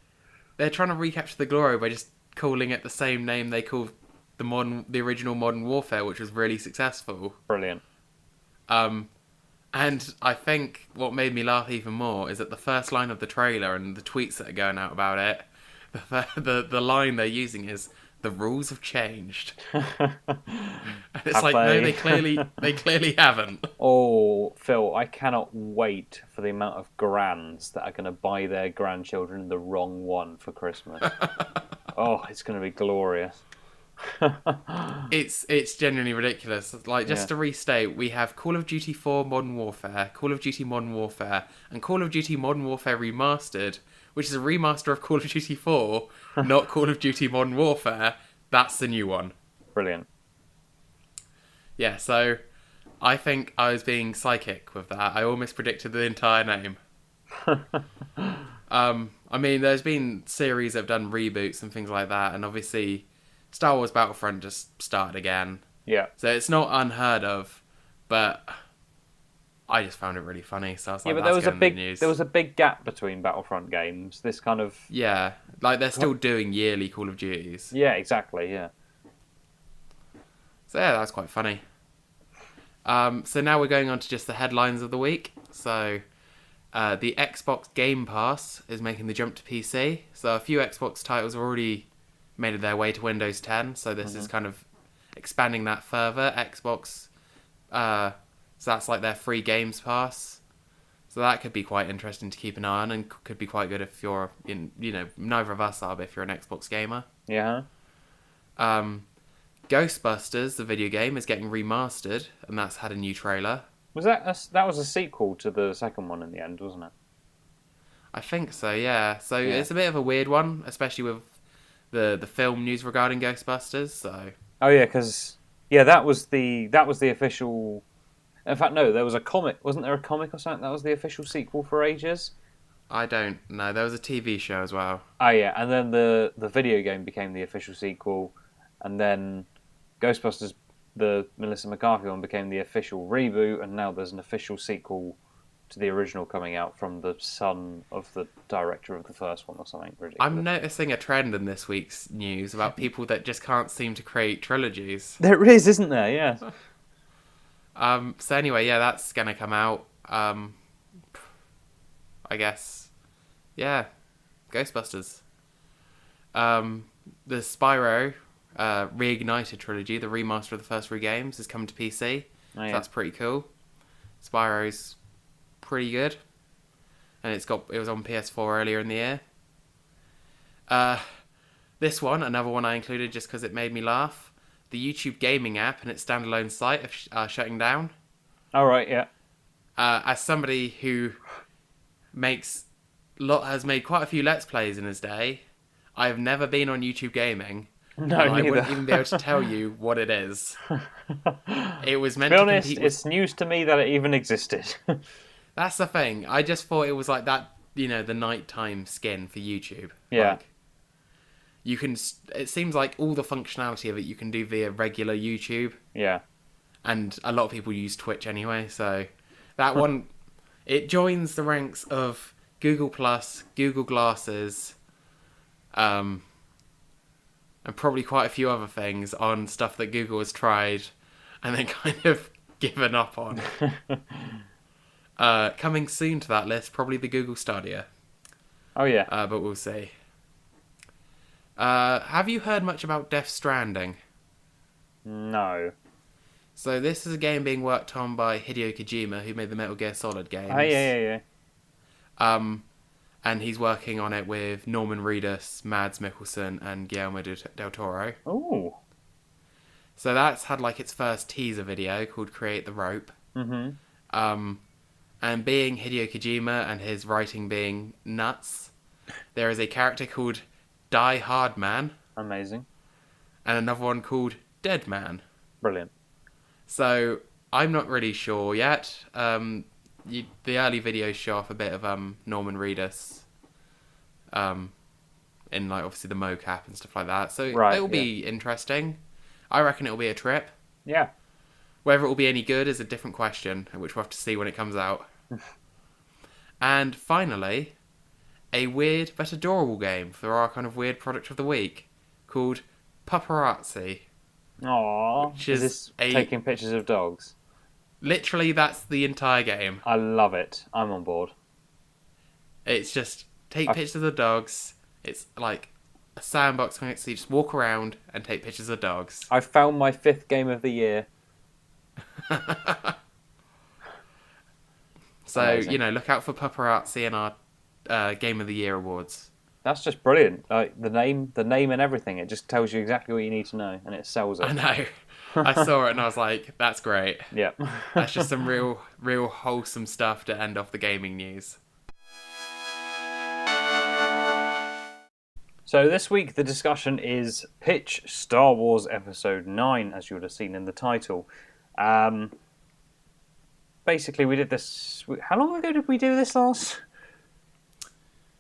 They're trying to recapture the glory by just calling it the same name they called the original Modern Warfare, which was really successful.
Brilliant.
And I think what made me laugh even more is that the first line of the trailer and the tweets that are going out about it, the line they're using is, "The rules have changed." And it's no, they clearly haven't.
Oh, Phil, I cannot wait for the amount of grands that are going to buy their grandchildren the wrong one for Christmas. Oh, it's going to be glorious.
It's genuinely ridiculous. Like, just to restate, we have Call of Duty 4 Modern Warfare, Call of Duty Modern Warfare, and Call of Duty Modern Warfare Remastered, which is a remaster of Call of Duty 4, not Call of Duty Modern Warfare. That's the new one.
Brilliant.
Yeah, so I think I was being psychic with that. I almost predicted the entire name. I mean, there's been series that have done reboots and things like that, and obviously Star Wars Battlefront just started again.
Yeah.
So it's not unheard of, but I just found it really funny. So I was like,
but there was a big gap between Battlefront games. This kind of
like they're still doing yearly Call of Duties.
Yeah, exactly. Yeah.
So yeah, that's quite funny. So now we're going on to just the headlines of the week. So The Xbox Game Pass is making the jump to PC. So a few Xbox titles have already made their way to Windows 10. So this is kind of expanding that further. Xbox, so that's like their free Games Pass. So that could be quite interesting to keep an eye on, and could be quite good if you're neither of us are, but if you're an Xbox gamer.
Yeah.
Ghostbusters, the video game, is getting remastered, and that's had a new trailer.
Was that was a sequel to the second one in the end, wasn't it?
I think so, yeah. So it's a bit of a weird one, especially with the film news regarding Ghostbusters. So.
Oh yeah, because that was the official. In fact, no, there was a comic. Wasn't there a comic or something that was the official sequel for ages?
I don't know. There was a TV show as well.
Oh yeah, and then the video game became the official sequel, and then Ghostbusters, the Melissa McCarthy one, became the official reboot, and now there's an official sequel to the original coming out from the son of the director of the first one or something ridiculous.
I'm noticing a trend in this week's news about people that just can't seem to create trilogies.
There is, isn't there? Yeah.
So anyway, yeah, that's gonna come out. I guess. Yeah. Ghostbusters. The Spyro Reignited trilogy, the remaster of the first three games, has come to PC. Oh, yeah. So that's pretty cool. Spyro's pretty good. And it was on PS4 earlier in the year. This one, another one I included just because it made me laugh. The YouTube gaming app and its standalone site are shutting down.
All right, yeah.
As somebody who has made quite a few Let's Plays in his day, I have never been on YouTube gaming.
No,
and
neither.
I wouldn't even be able to tell you what it is. It was meant
to
be
honest, it's news to me that it even existed.
That's the thing. I just thought it was like that, the nighttime skin for YouTube.
Yeah.
Like, you can. It seems like all the functionality of it you can do via regular YouTube.
Yeah.
And a lot of people use Twitch anyway, so that one, it joins the ranks of Google Plus, Google Glasses, and probably quite a few other things on stuff that Google has tried and then kind of given up on. Coming soon to that list, probably the Google Stadia.
Oh yeah.
But we'll see. Have you heard much about Death Stranding?
No.
So this is a game being worked on by Hideo Kojima, who made the Metal Gear Solid games.
Oh, yeah.
And he's working on it with Norman Reedus, Mads Mikkelsen, and Guillermo del Toro.
Ooh.
So that's had like its first teaser video called Create the Rope.
Mm-hmm.
And being Hideo Kojima and his writing being nuts, there is a character called Die Hard Man.
Amazing.
And another one called Dead Man.
Brilliant.
So I'm not really sure yet. The early videos show off a bit of Norman Reedus, in like obviously the mocap and stuff like that. So it'll be interesting. I reckon it'll be a trip.
Yeah.
Whether it will be any good is a different question, which we'll have to see when it comes out. And finally, a weird but adorable game for our kind of weird product of the week called Paparazzi.
Aww. Which is this taking pictures of dogs?
Literally, that's the entire game.
I love it. I'm on board.
It's just take pictures of the dogs. It's like a sandbox, so you just walk around and take pictures of dogs.
I found my 5th game of the year.
So, amazing. Look out for Paparazzi in our Game of the Year awards.
That's just brilliant. Like the name and everything. It just tells you exactly what you need to know, and it sells it.
I know. I saw it and I was like, that's great.
Yeah.
That's just some real wholesome stuff to end off the gaming news.
So this week the discussion is Pitch Star Wars Episode 9, as you would have seen in the title. Basically, we did this... How long ago did we do this last?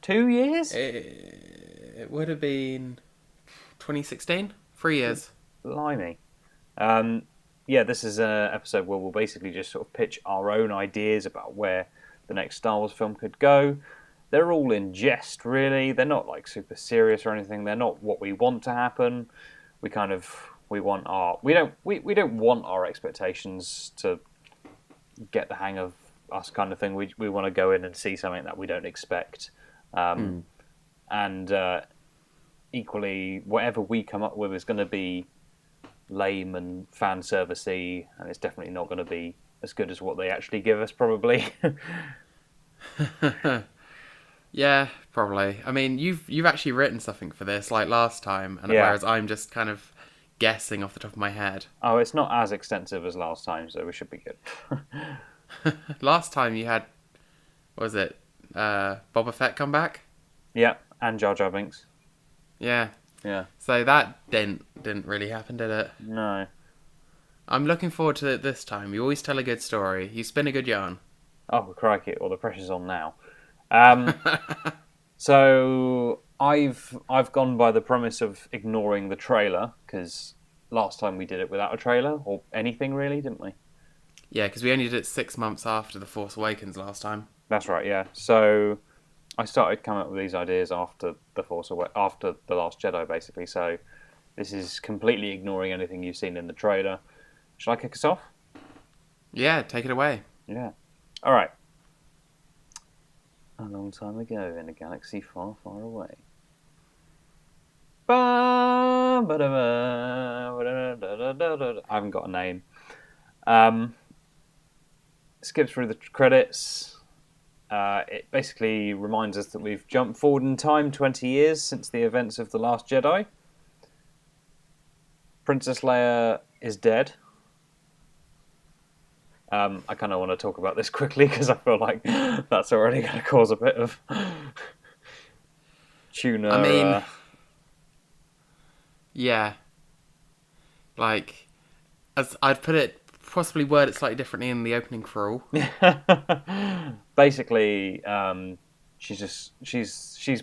2 years?
It would have been 2016? 3 years.
Blimey. This is an episode where we'll basically just sort of pitch our own ideas about where the next Star Wars film could go. They're all in jest, really. They're not like super serious or anything. They're not what we want to happen. We don't want our expectations to get the hang of us kind of thing. We want to go in and see something that we don't expect, and equally, whatever we come up with is going to be lame and fan servicey, and it's definitely not going to be as good as what they actually give us, probably.
Yeah, probably. I mean, you've actually written something for this, like last time, and
Yeah.
whereas I'm just kind of guessing off the top of my head.
Oh, it's not as extensive as last time, so we should be good.
Last time you had, what was it, Boba Fett come back?
Yeah, and Jar Jar Binks.
Yeah.
Yeah.
So that didn't really happen, did it?
No.
I'm looking forward to it this time. You always tell a good story. You spin a good yarn.
Oh, crikey! Well, the pressure's on now. So I've gone by the premise of ignoring the trailer, because last time we did it without a trailer or anything really, didn't we?
Yeah, because we only did it 6 months after The Force Awakens last time.
That's right. Yeah. So I started coming up with these ideas after after The Last Jedi, basically. So this is completely ignoring anything you've seen in the trailer. Shall I kick us off?
Yeah, take it away.
Yeah. All right. A long time ago in a galaxy far, far away. I haven't got a name. Skip through the credits. It basically reminds us that we've jumped forward in time 20 years since the events of The Last Jedi. Princess Leia is dead. I kind of want to talk about this quickly because I feel like that's already going to cause a bit of tuna.
I mean, yeah. Like, as I'd put it, possibly word it slightly differently in the opening crawl.
Basically, she's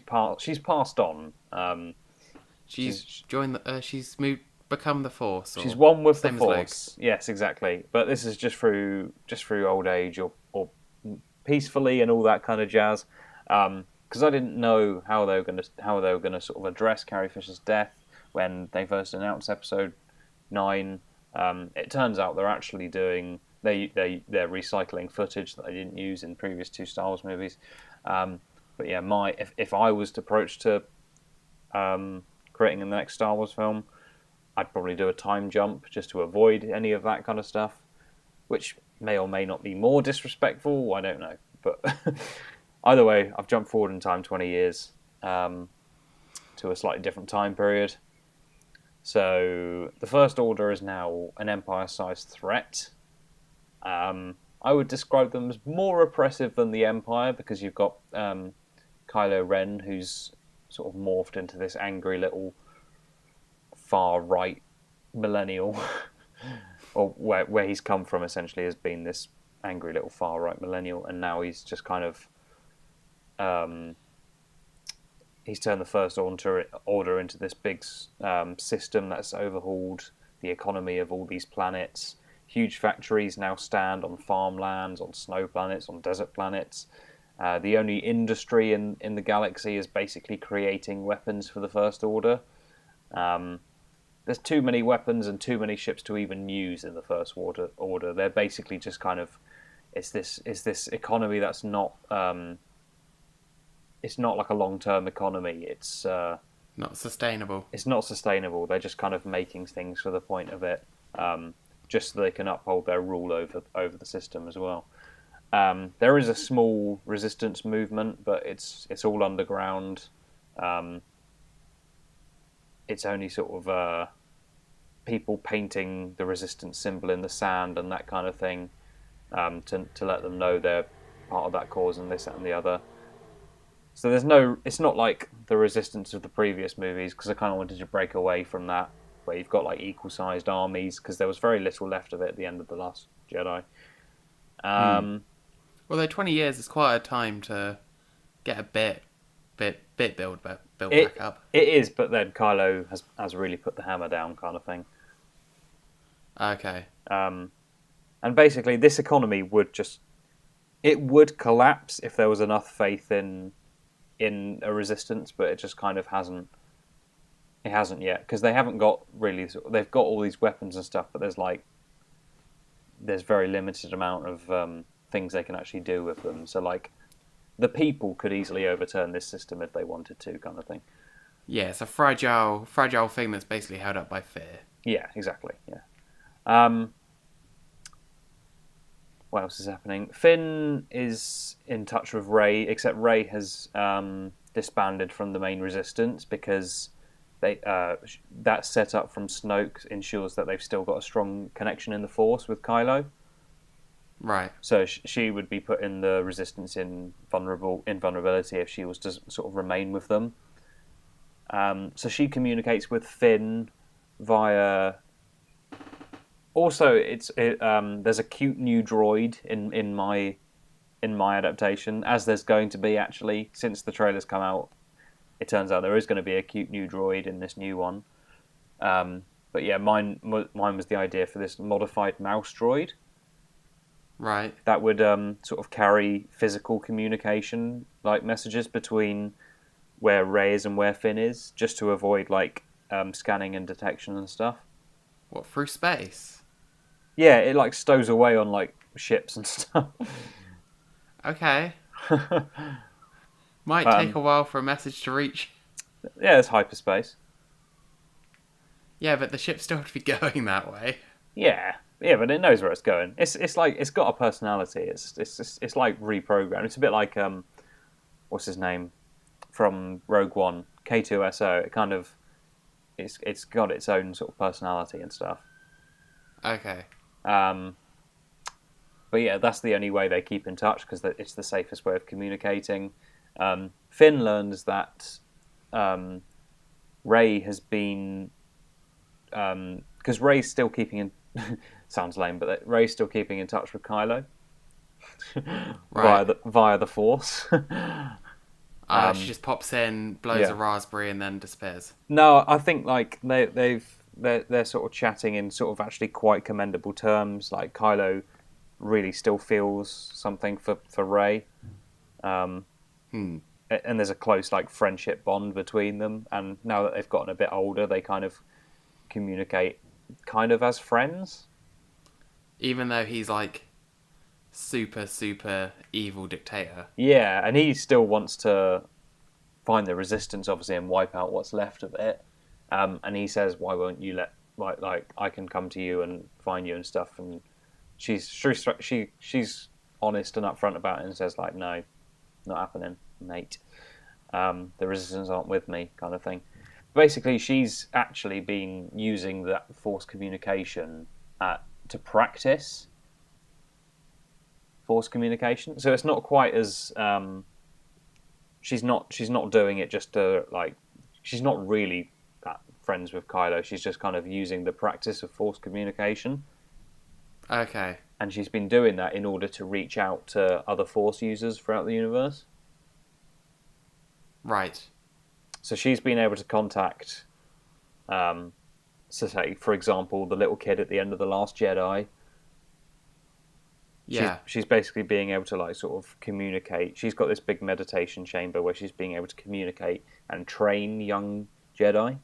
passed on.
She's joined the. She's become the Force.
She's one with the
same as
Force. Yes, exactly. But this is just through old age or peacefully and all that kind of jazz. Because I didn't know how they were going to sort of address Carrie Fisher's death when they first announced Episode 9. It turns out they're actually doing they're recycling footage that they didn't use in previous 2 Star Wars movies. But yeah, if I was to approach to creating the next Star Wars film, I'd probably do a time jump just to avoid any of that kind of stuff, which may or may not be more disrespectful. I don't know, but either way, I've jumped forward in time 20 years to a slightly different time period. So the First Order is now an Empire-sized threat. I would describe them as more oppressive than the Empire because you've got Kylo Ren, who's sort of morphed into this angry little far-right millennial, or where he's come from essentially has been this angry little far-right millennial, and now he's just kind of he's turned the First Order into this big system that's overhauled the economy of all these planets. Huge factories now stand on farmlands, on snow planets, on desert planets. The only industry in the galaxy is basically creating weapons for the First Order. There's too many weapons and too many ships to even use in the First Order. They're basically just kind of it's this economy that's not it's not like a long-term economy. It's
not sustainable.
It's not sustainable. They're just kind of making things for the point of it, just so they can uphold their rule over the system as well. There is a small resistance movement, but it's all underground. It's only sort of people painting the resistance symbol in the sand and that kind of thing to let them know they're part of that cause and this, that, and the other. So it's not like the resistance of the previous movies, because I kind of wanted to break away from that, where you've got like equal-sized armies, because there was very little left of it at the end of The Last Jedi.
Although 20 years is quite a time to get a bit build back up.
It is, but then Kylo has really put the hammer down, kind of thing.
Okay.
And basically, this economy would collapse if there was enough faith in a resistance, but it just kind of hasn't. It hasn't yet, because they haven't got really. They've got all these weapons and stuff, but there's very limited amount of things they can actually do with them. So like, the people could easily overturn this system if they wanted to, kind of thing.
Yeah, it's a fragile thing that's basically held up by fear.
Yeah, exactly. Yeah. What else is happening? Finn is in touch with Rey, except Rey has disbanded from the main resistance because that setup from Snoke ensures that they've still got a strong connection in the Force with Kylo.
Right.
So she would be put in the resistance in vulnerability if she was to sort of remain with them. So she communicates with Finn via. Also, there's a cute new droid in my adaptation, as there's going to be actually since the trailer's come out. It turns out there is going to be a cute new droid in this new one. But yeah, mine was the idea for this modified mouse droid.
Right.
That would sort of carry physical communication, like messages between where Rey is and where Finn is, just to avoid like scanning and detection and stuff.
What, through space?
Yeah, it like stows away on like ships and stuff.
Okay. Might take a while for a message to reach.
Yeah, it's hyperspace.
Yeah, but the ship still have to be going that way.
Yeah, but it knows where it's going. It's like it's got a personality. It's like reprogrammed. It's a bit like what's his name from Rogue One, K2SO. It kind of it's got its own sort of personality and stuff.
Okay.
But yeah, that's the only way they keep in touch because it's the safest way of communicating. Finn learns that Rey has been because Rey's still keeping in sounds lame, but Rey's still keeping in touch with Kylo via the Force.
She just pops in, blows a raspberry, and then disappears.
No, I think like they're sort of chatting in sort of actually quite commendable terms. Like Kylo really still feels something for Rey, and there's a close like friendship bond between them. And now that they've gotten a bit older, they kind of communicate kind of as friends.
Even though he's like super evil dictator.
Yeah, and he still wants to find the resistance, obviously, and wipe out what's left of it. And he says, "Why won't you let like I can come to you and find you and stuff?" And she's honest and upfront about it and says like, "No, not happening, mate. The resistance aren't with me," kind of thing. Basically, she's actually been using that Force communication to practice Force communication. So it's not quite as she's not doing it just to like. She's not really friends with Kylo. She's just kind of using the practice of Force communication.
Okay.
And she's been doing that in order to reach out to other Force users throughout the universe.
Right.
So she's been able to contact, so say, for example, the little kid at the end of The Last Jedi.
Yeah.
She's basically being able to like sort of communicate. She's got this big meditation chamber where she's being able to communicate and train young Jedi.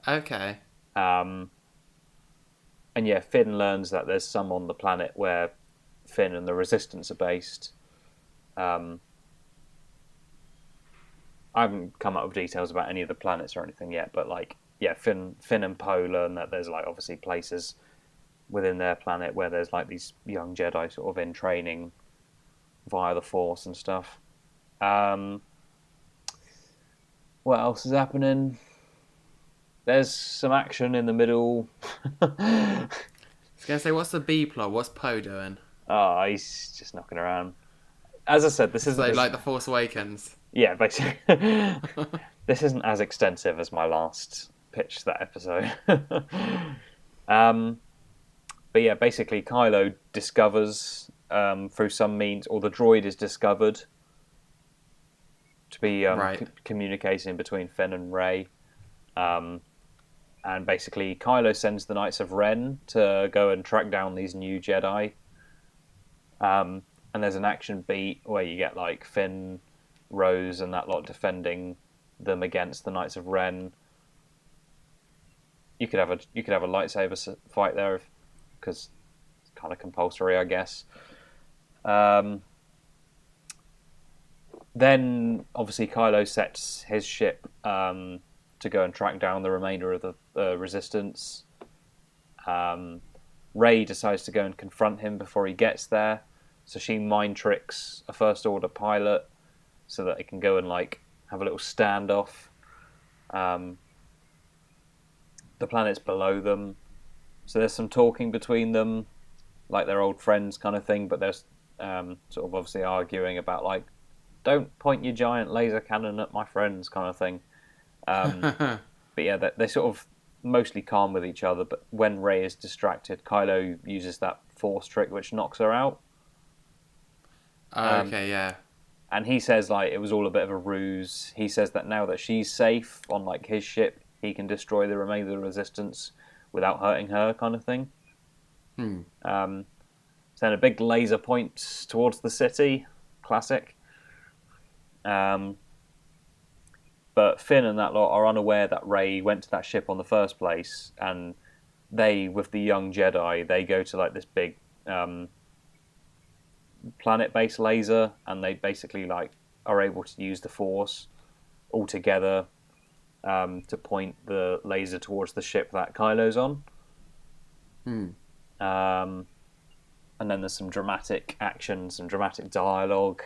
Okay.
And yeah, Finn learns that there's some on the planet where Finn and the Resistance are based. I haven't come up with details about any of the planets or anything yet, but like, yeah, Finn and Poe learn that there's like obviously places within their planet where there's like these young Jedi sort of in training via the Force and stuff. What else is happening? There's some action in the middle.
I was going to say, what's the B plot? What's Poe doing?
Oh, he's just knocking around. As I said, this isn't...
So, like The Force Awakens?
Yeah, basically. This isn't as extensive as my last pitch to that episode. But yeah, basically Kylo discovers through some means, or the droid is discovered to be communicating between Finn and Rey. And basically Kylo sends the Knights of Ren to go and track down these new Jedi. And there's an action beat where you get like Finn, Rose, and that lot defending them against the Knights of Ren. You could have a lightsaber fight there because it's kind of compulsory, I guess. Then, obviously, Kylo sets his ship to go and track down the remainder of the Resistance. Rey decides to go and confront him before he gets there. So she mind tricks a First Order pilot so that they can go and have a little standoff. The planet's below them. So there's some talking between them, like they're old friends kind of thing, but there's sort of obviously arguing about don't point your giant laser cannon at my friends kind of thing. But yeah, they sort of mostly calm with each other, but when Rey is distracted, Kylo uses that Force trick which knocks her out.
Okay, yeah.
And he says it was all a bit of a ruse. He says that now that she's safe on his ship, he can destroy the remainder of the Resistance without hurting her kind of thing. So then a big laser points towards the city. Classic. But Finn and that lot are unaware that Rey went to that ship on the first place, and they, with the young Jedi, they go to this big planet-based laser, and they basically are able to use the Force all together to point the laser towards the ship that Kylo's on. And then there's some dramatic action, some dramatic dialogue.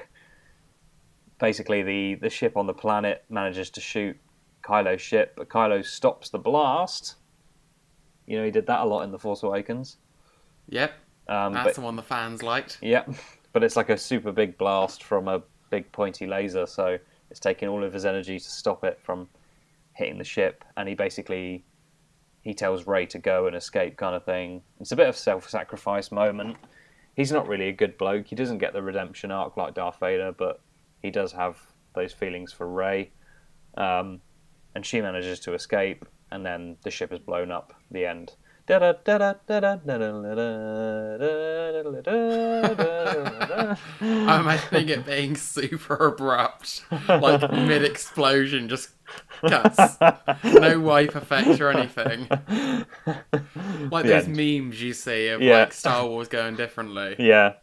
Basically, the ship on the planet manages to shoot Kylo's ship, but Kylo stops the blast. He did that a lot in The Force Awakens.
Yep. That's the one the fans liked.
Yep. But it's a super big blast from a big pointy laser, so it's taking all of his energy to stop it from hitting the ship, and he tells Rey to go and escape kind of thing. It's a bit of a self-sacrifice moment. He's not really a good bloke. He doesn't get the redemption arc like Darth Vader, but he does have those feelings for Rey. And she manages to escape, and then the ship is blown up. The end. I'm
imagining it being super abrupt, mid-explosion, just cuts. No wipe effect or anything. Those memes you see of Star Wars going differently.
Yeah.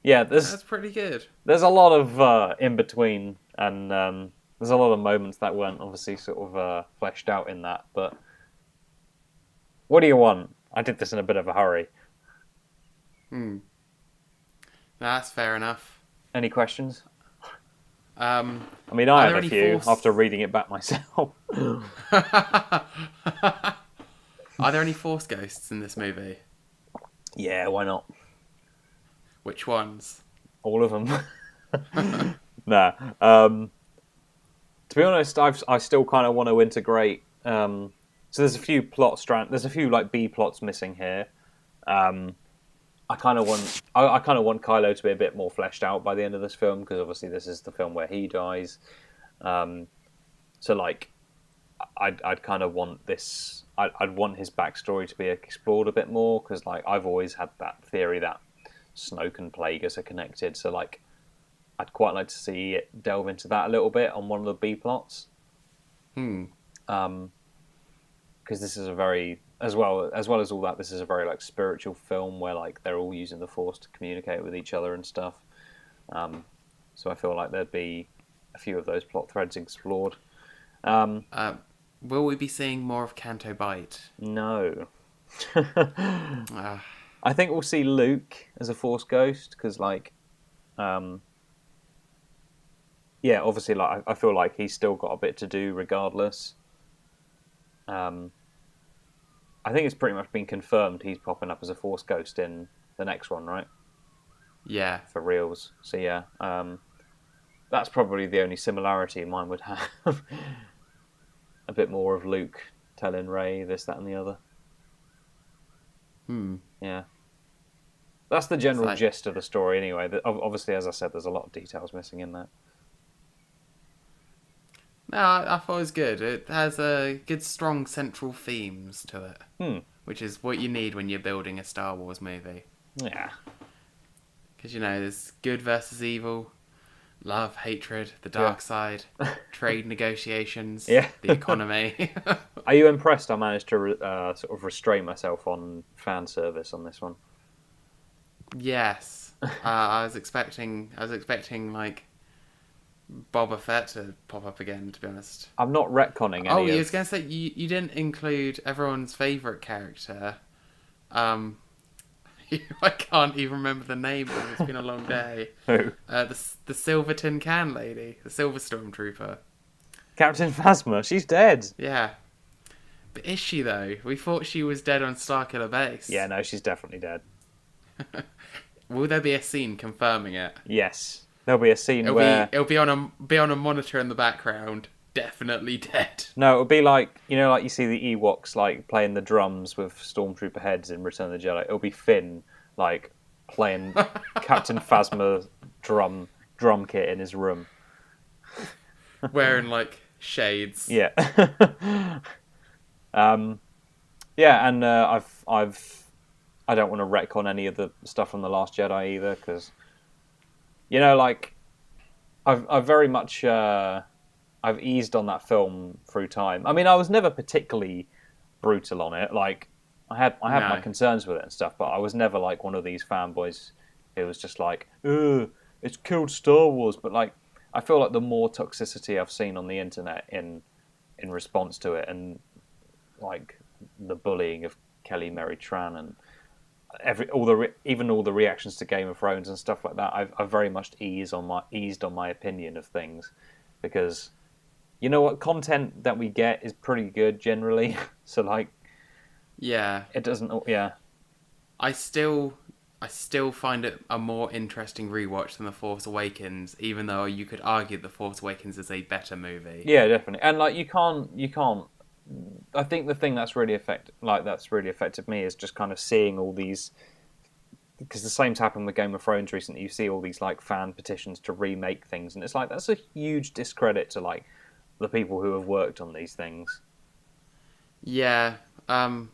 Yeah,
that's pretty good.
There's a lot of in between, and there's a lot of moments that weren't obviously sort of fleshed out in that. But what do you want? I did this in a bit of a hurry.
That's fair enough.
Any questions?
I
have a few after reading it back myself.
Are there any Force ghosts in this movie?
Yeah, why not?
Which ones?
All of them. Nah. To be honest, I still kind of want to integrate. So there's a few there's a few B plots missing here. I kind of want Kylo to be a bit more fleshed out by the end of this film, because obviously this is the film where he dies. So I'd kind of want this. I'd want his backstory to be explored a bit more, because I've always had that theory that Snoke and Plagueis are connected. So I'd quite like to see it delve into that a little bit on one of the B plots. Because this is a very, as well as all that, this is a very spiritual film where they're all using the Force to communicate with each other and stuff. So I feel there'd be a few of those plot threads explored.
Will we be seeing more of Canto Bight?
No. I think we'll see Luke as a Force ghost, because yeah, obviously, I feel he's still got a bit to do regardless. I think it's pretty much been confirmed he's popping up as a Force ghost in the next one, right?
Yeah.
For reals. So yeah, that's probably the only similarity mine would have. A bit more of Luke telling Rey this, that, and the other. Yeah. That's the general gist of the story anyway. Obviously, as I said, there's a lot of details missing in that.
No, I thought it was good. It has a good, strong central themes to it, which is what you need when you're building a Star Wars movie.
Yeah.
Because, there's good versus evil, Love, hatred, the dark side, trade negotiations,
the
economy.
Are you impressed I managed to sort of restrain myself on fan service on this one?
Yes. I was expecting like Boba Fett to pop up again, to be honest.
I'm not retconning any
I was going to say, you didn't include everyone's favourite character. I can't even remember the name of it. It's been a long day.
Who?
The Silver Tin Can lady. The Silver Stormtrooper.
Captain Phasma. She's dead.
Yeah. But is she, though? We thought she was dead on Starkiller Base.
Yeah, no, she's definitely dead.
Will there be a scene confirming it?
Yes. There'll be a scene
it'll be on a monitor in the background. Definitely dead.
No, it'll be like, like you see the Ewoks like playing the drums with Stormtrooper heads in Return of the Jedi. It'll be Finn like playing Captain Phasma drum kit in his room,
wearing like shades.
Yeah. Yeah, and I don't want to retcon any of the stuff from The Last Jedi either, because like I've very much I've eased on that film through time. I mean, I was never particularly brutal on it. Like, I had my concerns with it and stuff, but I was never like one of these fanboys who was just like, "Ugh, it's killed Star Wars." But like, I feel like the more toxicity I've seen on the internet in response to it, and like the bullying of Kelly Mary Tran and even all the reactions to Game of Thrones and stuff like that, I've very much eased on my opinion of things, because you know what, content that we get is pretty good generally. So like,
yeah,
it doesn't. Yeah,
I still find it a more interesting rewatch than The Force Awakens, even though you could argue The Force Awakens is a better movie.
Yeah, definitely. And like, you can't. I think the thing that's really affected me is just kind of seeing all these, because the same's happened with Game of Thrones recently. You see all these like fan petitions to remake things, and it's like, that's a huge discredit to like the people who have worked on these things.
Yeah. No,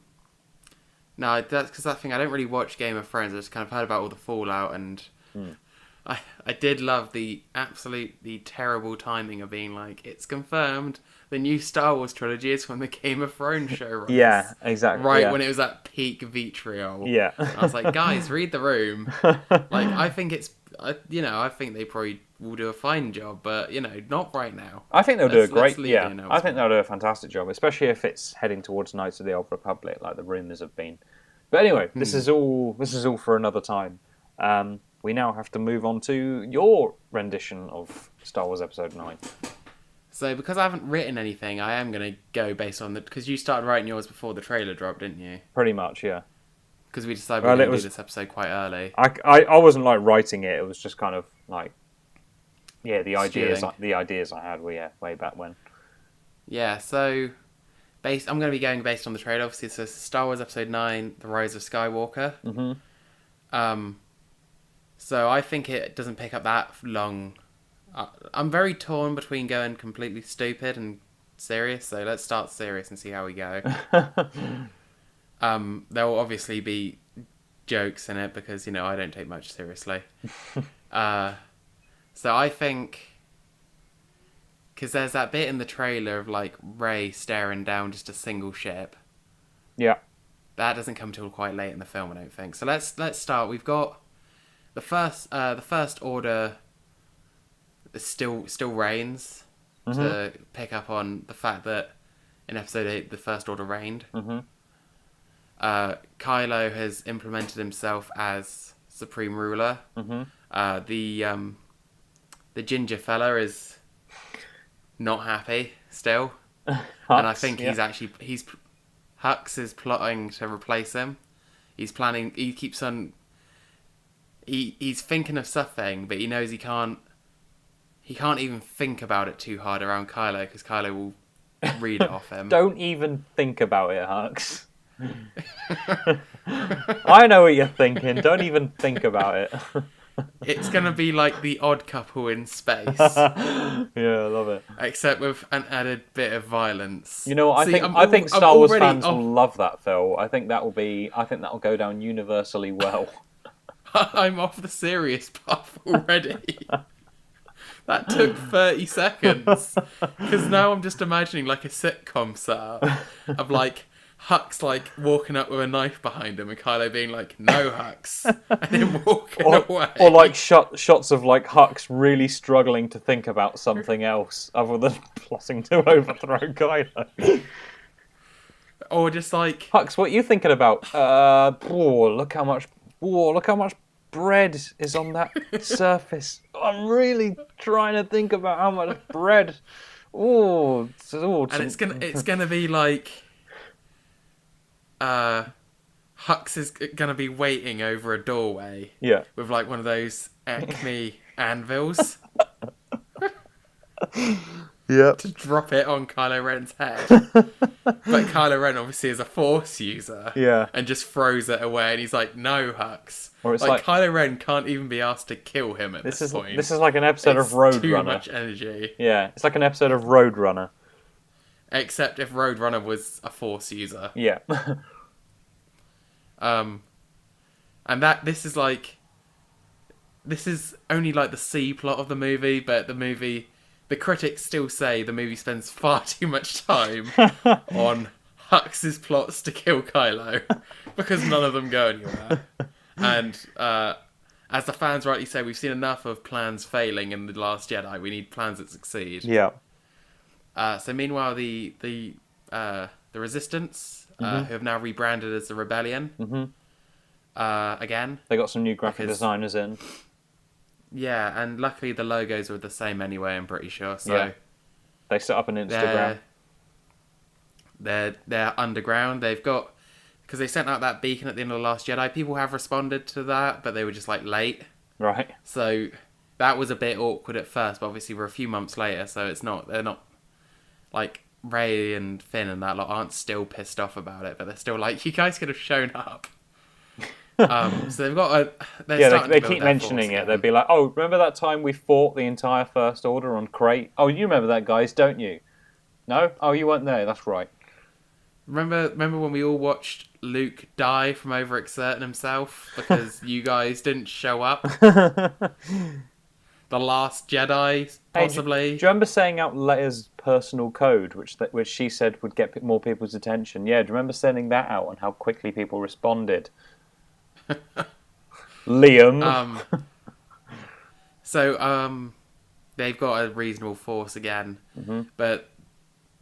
that's because I don't really watch Game of Thrones. I just kind of heard about all the fallout, and I did love the absolutely terrible timing of being like, it's confirmed the new Star Wars trilogy is from the Game of Thrones show runs.
Yeah, exactly.
Right, when it was at peak vitriol.
Yeah.
I was like, guys, read the room. Like, I think I think they probably will do a fine job, but, not right now.
I think they'll do a great, I think they'll do a fantastic job, especially if it's heading towards Knights of the Old Republic, like the rumours have been. But anyway, this is all for another time. We now have to move on to your rendition of Star Wars Episode 9.
So, because I haven't written anything, I am going to go based on because you started writing yours before the trailer dropped, didn't you?
Pretty much, yeah.
Because we decided we were going to do this episode quite early.
I wasn't like writing it. It was just kind of like, the ideas I had were way back when. Yeah,
so I'm going to be going based on the trailer. Obviously, it's Star Wars Episode 9, The Rise of Skywalker.
Mm-hmm.
So I think it doesn't pick up that long. I'm very torn between going completely stupid and serious, so let's start serious and see how we go. There will obviously be jokes in it because, I don't take much seriously. So I think, because there's that bit in the trailer of like Rey staring down just a single ship.
Yeah.
That doesn't come till quite late in the film, I don't think. So let's start. We've got the First Order still reigns, to pick up on the fact that in Episode 8 the First Order reigned. Kylo has implemented himself as Supreme Ruler. The ginger fella is not happy still.
Hux,
and I think Hux is plotting to replace him. He's planning. He keeps on. He's thinking of something, but he knows he can't even think about it too hard around Kylo, because Kylo will read it off him.
Don't even think about it, Hux. I know what you're thinking. Don't even think about it.
It's going to be like The Odd Couple in space.
Yeah, I love it.
Except with an added bit of violence.
You know what, I think Star Wars fans will love that, Phil. I think that'll go down universally well.
I'm off the serious path already. That took 30 seconds. Because now I'm just imagining like a sitcom setup of like Hux like walking up with a knife behind him and Kylo being like, "No, Hux," and him walking away.
Or like shots of like Hux really struggling to think about something else other than plotting to overthrow Kylo.
Or just like,
Hux, what are you thinking about? Look how much bread is on that surface. I'm really trying to think about how much bread. And
it's gonna be like, Hux is gonna be waiting over a doorway.
Yeah.
With like one of those Acme anvils.
Yep.
To drop it on Kylo Ren's head. But Kylo Ren obviously is a Force user.
Yeah.
And just throws it away and he's like, "No, Hux."
Or it's
like Kylo Ren can't even be asked to kill him at this point.
This is like an episode of Roadrunner.
Too much energy.
Yeah, it's like an episode of Roadrunner.
Except if Roadrunner was a Force user.
Yeah.
And this is only like the C plot of the movie, but the critics still say the movie spends far too much time on Hux's plots to kill Kylo because none of them go anywhere. And as the fans rightly say, we've seen enough of plans failing in The Last Jedi. We need plans that succeed.
Yeah.
So meanwhile, the Resistance, who have now rebranded as the Rebellion, again.
They got some new graphic designers in.
Yeah, and luckily the logos were the same anyway, I'm pretty sure. So
they set up an Instagram.
They're underground. They've got... Because they sent out that beacon at the end of The Last Jedi. People have responded to that, but they were just like late.
Right.
So that was a bit awkward at first, but obviously we're a few months later, so they're not... Like, Rey and Finn and that lot aren't still pissed off about it, but they're still like, you guys could have shown up. So they've got
they keep mentioning it. They'd be like, "Oh, remember that time we fought the entire First Order on Crate? Oh, you remember that, guys, don't you? No? Oh, you weren't there. That's right.
Remember when we all watched Luke die from overexerting himself because you guys didn't show up? The Last Jedi, possibly.
Do you remember saying out Leia's personal code, which she said would get more people's attention? Yeah, do you remember sending that out and how quickly people responded? Liam.
So they've got a reasonable force again, but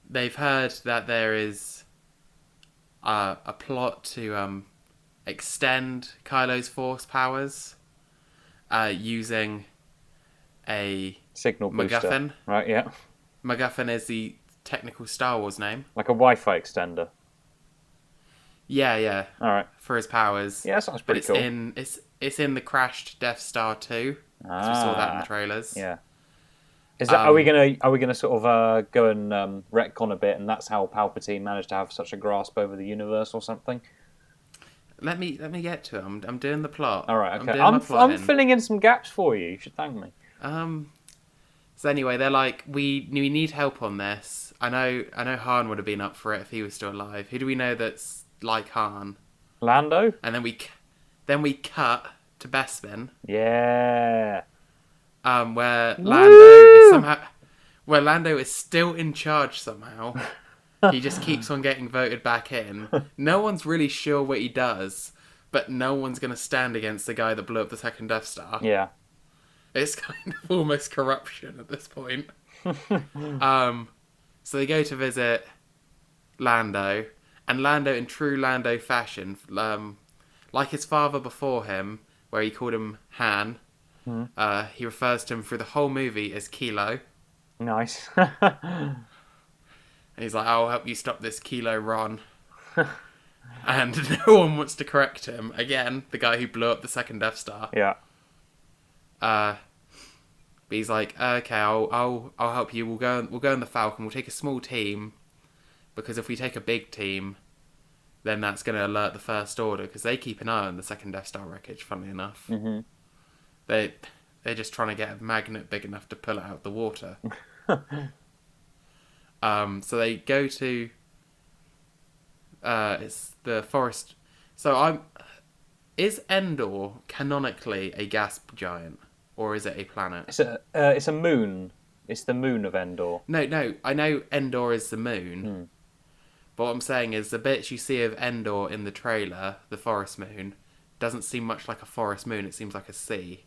they've heard that there is a plot to extend Kylo's force powers using a
signal booster.
MacGuffin.
Right, yeah.
MacGuffin is the technical Star Wars name.
Like a Wi-Fi extender.
Yeah.
All right.
For his powers.
Yeah, that sounds pretty cool.
It's in the crashed Death Star 2. We saw that in the trailers.
Yeah. Is that are we gonna sort of go and retcon a bit, and that's how Palpatine managed to have such a grasp over the universe or something?
Let me get to it. I'm doing the plot.
All right. Okay. I'm filling in some gaps for you. You should thank me.
So anyway, they're like, we need help on this. I know Han would have been up for it if he was still alive. Who do we know that's like Han?
Lando.
And then we cut to Bespin.
Yeah.
Where Lando is still in charge somehow. He just keeps on getting voted back in. No one's really sure what he does, but no one's going to stand against the guy that blew up the second Death Star.
Yeah.
It's kind of almost corruption at this point. So they go to visit Lando, and Lando, in true Lando fashion, like his father before him, where he called him Han, he refers to him through the whole movie as Kilo.
Nice.
And he's like, "I'll help you stop this Kilo Ron." And no one wants to correct him. Again, the guy who blew up the second Death Star.
Yeah.
But he's like, "Okay, I'll help you. We'll go in the Falcon. We'll take a small team, because if we take a big team, then that's going to alert the First Order, because they keep an eye on the second Death Star wreckage. Funnily enough, they're just trying to get a magnet big enough to pull it out of the water." So they go to it's the forest. So is Endor canonically a gas giant? or is it a planet?
It's a moon. It's the moon of Endor.
No, I know Endor is the moon. But what I'm saying is the bits you see of Endor in the trailer, the forest moon, doesn't seem much like a forest moon. It seems like a sea.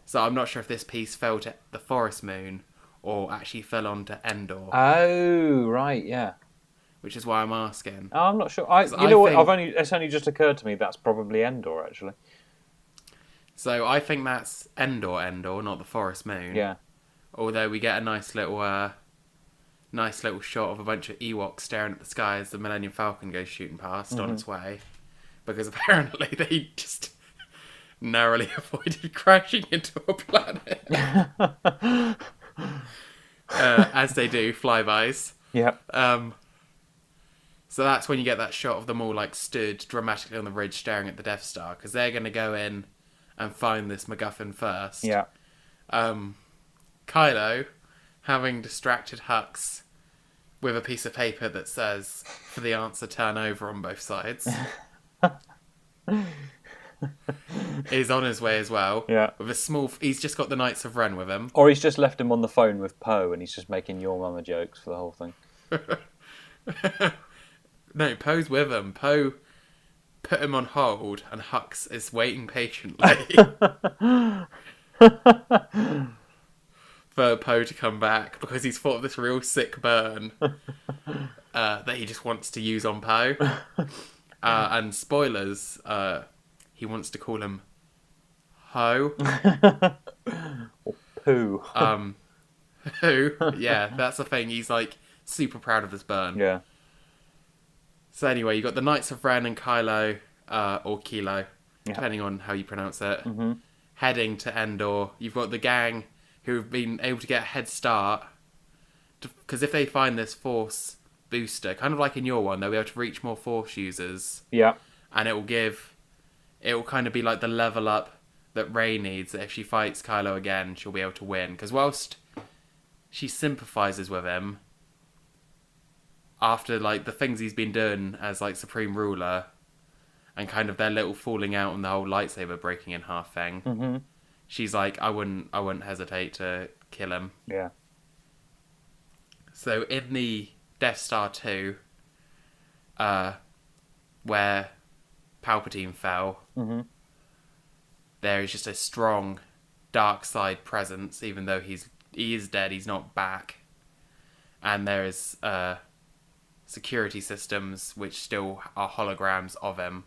So I'm not sure if this piece fell to the forest moon or actually fell onto Endor.
Oh, right, yeah.
Which is why I'm asking.
Oh, I'm not sure. It's only just occurred to me that's probably Endor, actually.
So I think that's Endor, not the forest moon.
Yeah.
Although we get a nice little shot of a bunch of Ewoks staring at the sky as the Millennium Falcon goes shooting past on its way. Because apparently they just narrowly avoided crashing into a planet. As they do, flybys.
Yeah.
So that's when you get that shot of them all like stood dramatically on the ridge staring at the Death Star. Because they're going to go in and find this MacGuffin first.
Yeah.
Kylo, having distracted Hux with a piece of paper that says, for the answer, turn over on both sides, is on his way as well.
Yeah.
With a small... He's just got the Knights of Ren with him.
Or he's just left him on the phone with Poe and he's just making your mama jokes for the whole thing.
No, Poe's with him. Poe put him on hold and Hux is waiting patiently for Poe to come back because he's thought of this real sick burn that he just wants to use on Poe. And spoilers, he wants to call him Ho.
Or Poo.
Who? Yeah, that's the thing. He's like super proud of this burn.
Yeah.
So anyway, you got the Knights of Ren and Kylo, or Kilo, depending on how you pronounce it, heading to Endor. You've got the gang who've been able to get a head start, because if they find this Force booster, kind of like in your one, they'll be able to reach more Force users.
Yeah.
And it will kind of be like the level up that Rey needs, that if she fights Kylo again, she'll be able to win. Because whilst she sympathises with him, after like the things he's been doing as like Supreme Ruler, and kind of their little falling out and the whole lightsaber breaking in half thing, she's like, I wouldn't hesitate to kill him.
Yeah.
So in the Death Star 2, where Palpatine fell, there is just a strong dark side presence, even though he is dead, he's not back. And there is security systems which still are holograms of him.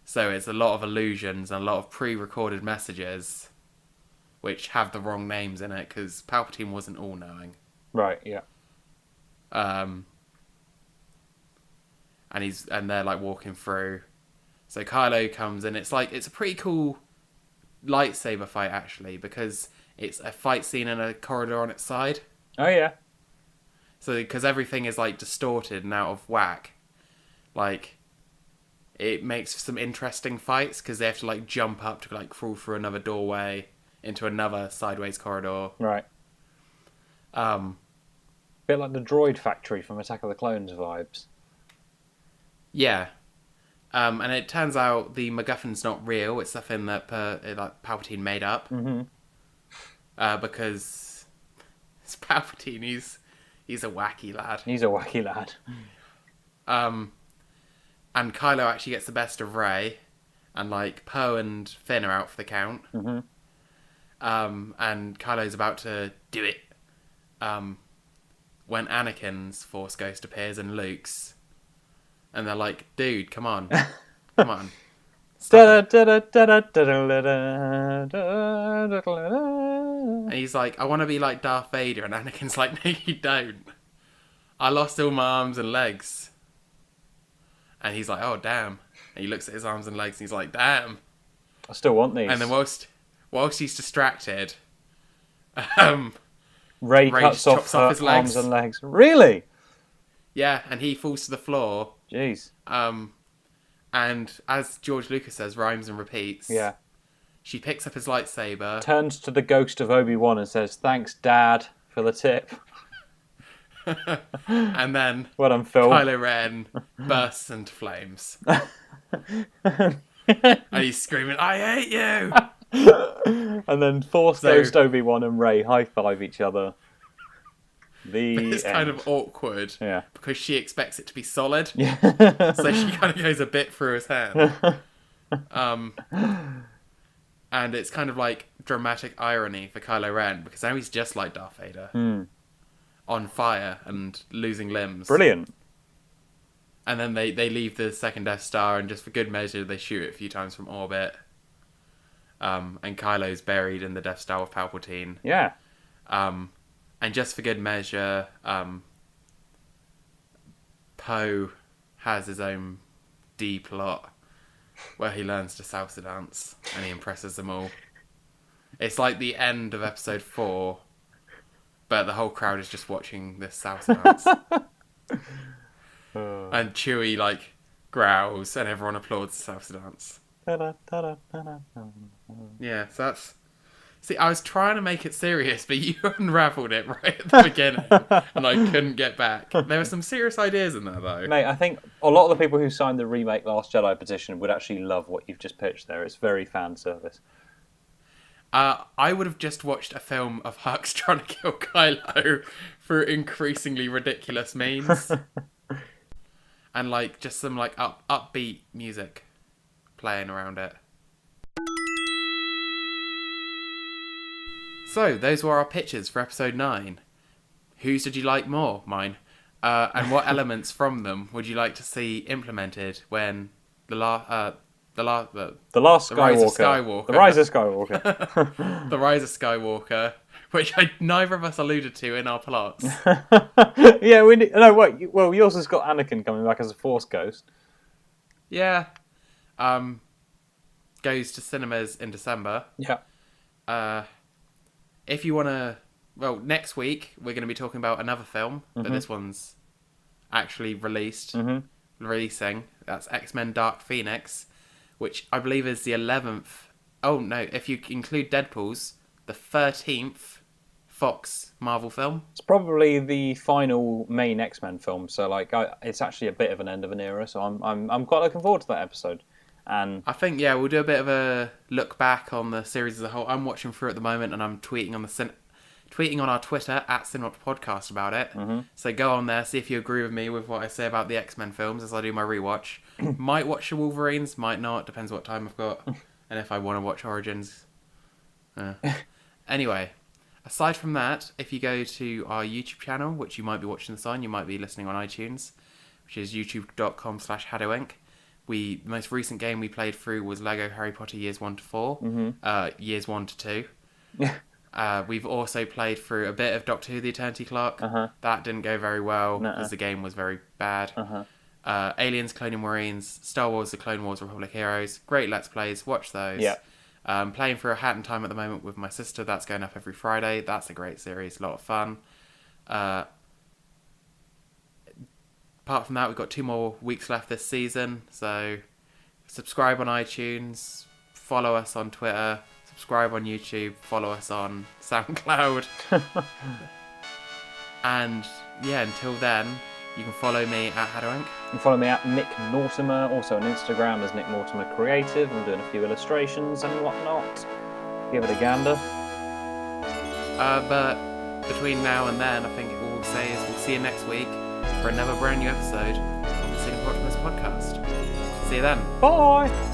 So it's a lot of illusions and a lot of pre-recorded messages which have the wrong names in it because Palpatine wasn't all-knowing.
Right, yeah.
And they're like walking through. So Kylo comes in. It's a pretty cool lightsaber fight actually, because it's a fight scene in a corridor on its side.
Oh yeah.
So because everything is like distorted and out of whack, like it makes some interesting fights because they have to like jump up to like crawl through another doorway into another sideways corridor.
Right. Bit like the droid factory from Attack of the Clones vibes.
Yeah. And it turns out the MacGuffin's not real. It's something that Palpatine made up. Because it's Palpatine. He's a wacky lad.
He's a wacky lad.
And Kylo actually gets the best of Rey. And like Poe and Finn are out for the count. And Kylo's about to do it. When Anakin's Force Ghost appears and Luke's. And they're like, dude, come on. Come on. And he's like, I want to be like Darth Vader. And Anakin's like, no, you don't. I lost all my arms and legs. And he's like, oh, damn. And he looks at his arms and legs and he's like, damn.
I still want these.
And then whilst he's distracted,
Rey cuts off his arms and legs. Really?
Yeah, and he falls to the floor.
Jeez.
And as George Lucas says, rhymes and repeats.
Yeah.
She picks up his lightsaber.
Turns to the ghost of Obi-Wan and says, thanks, Dad, for the tip.
And then
well done, Phill.
Kylo Ren bursts into flames. And he's screaming, I hate you!
And then Force Ghost, Obi-Wan and Rey high-five each other.
It's kind of awkward.
Yeah.
Because she expects it to be solid.
Yeah.
So she kind of goes a bit through his hand. And it's kind of like dramatic irony for Kylo Ren, because now he's just like Darth Vader. On fire and losing limbs.
Brilliant.
And then they leave the second Death Star, and just for good measure, they shoot it a few times from orbit. And Kylo's buried in the Death Star with Palpatine.
Yeah.
And just for good measure, Poe has his own D plot where he learns to salsa dance and he impresses them all. It's like the end of episode 4, but the whole crowd is just watching this salsa dance. And Chewie like growls and everyone applauds the salsa dance. Yeah, so that's... See, I was trying to make it serious, but you unravelled it right at the beginning, and I couldn't get back. There were some serious ideas in there, though.
Mate, I think a lot of the people who signed the remake Last Jedi petition would actually love what you've just pitched there. It's very fan service.
I would have just watched a film of Hux trying to kill Kylo through increasingly ridiculous means. And like just some like upbeat music playing around it. So, those were our pitches for episode 9. Whose did you like more? Mine. And what elements from them would you like to see implemented when the Rise of Skywalker.
The Rise of Skywalker.
The Rise of Skywalker, which neither of us alluded to in our plots.
Yeah, well, yours has got Anakin coming back as a Force Ghost.
Yeah. Goes to cinemas in December.
Yeah.
If you want to... Well, next week, we're going to be talking about another film, but this one's actually releasing. That's X-Men Dark Phoenix, which I believe is the 11th... Oh, no, if you include Deadpool's, the 13th Fox Marvel film.
It's probably the final main X-Men film, so like it's actually a bit of an end of an era, so I'm quite looking forward to that episode. And
I think, yeah, we'll do a bit of a look back on the series as a whole. I'm watching through at the moment, and I'm tweeting on our Twitter at Cynical Podcast about it. So go on there, see if you agree with me with what I say about the X-Men films as I do my rewatch. Might watch the Wolverines, might not. Depends what time I've got, and if I want to watch Origins. Anyway, aside from that, if you go to our YouTube channel, which you might be watching this on, you might be listening on iTunes, which is youtube.com/HadowInc. The most recent game we played through was Lego Harry Potter Years 1 to 4, Years 1 to 2. We've also played through a bit of Doctor Who The Eternity Clock. That didn't go very well because the game was very bad. Aliens, Cloning Marines, Star Wars The Clone Wars Republic Heroes. Great Let's Plays, watch those.
Yeah.
Playing through A Hat in Time at the moment with my sister. That's going up every Friday. That's a great series, a lot of fun. Apart from that, we've got 2 more weeks left this season, so subscribe on iTunes, follow us on Twitter, subscribe on YouTube, follow us on SoundCloud. And yeah, until then, you can follow me at HadowInc.
You can follow me at Nick Mortimer, also on Instagram as Nick Mortimer Creative. I'm doing a few illustrations and whatnot. Give it a gander.
But between now and then, I think all we'll say is we'll see you next week for another brand new episode of the Cynical Optimists podcast. See you then.
Bye!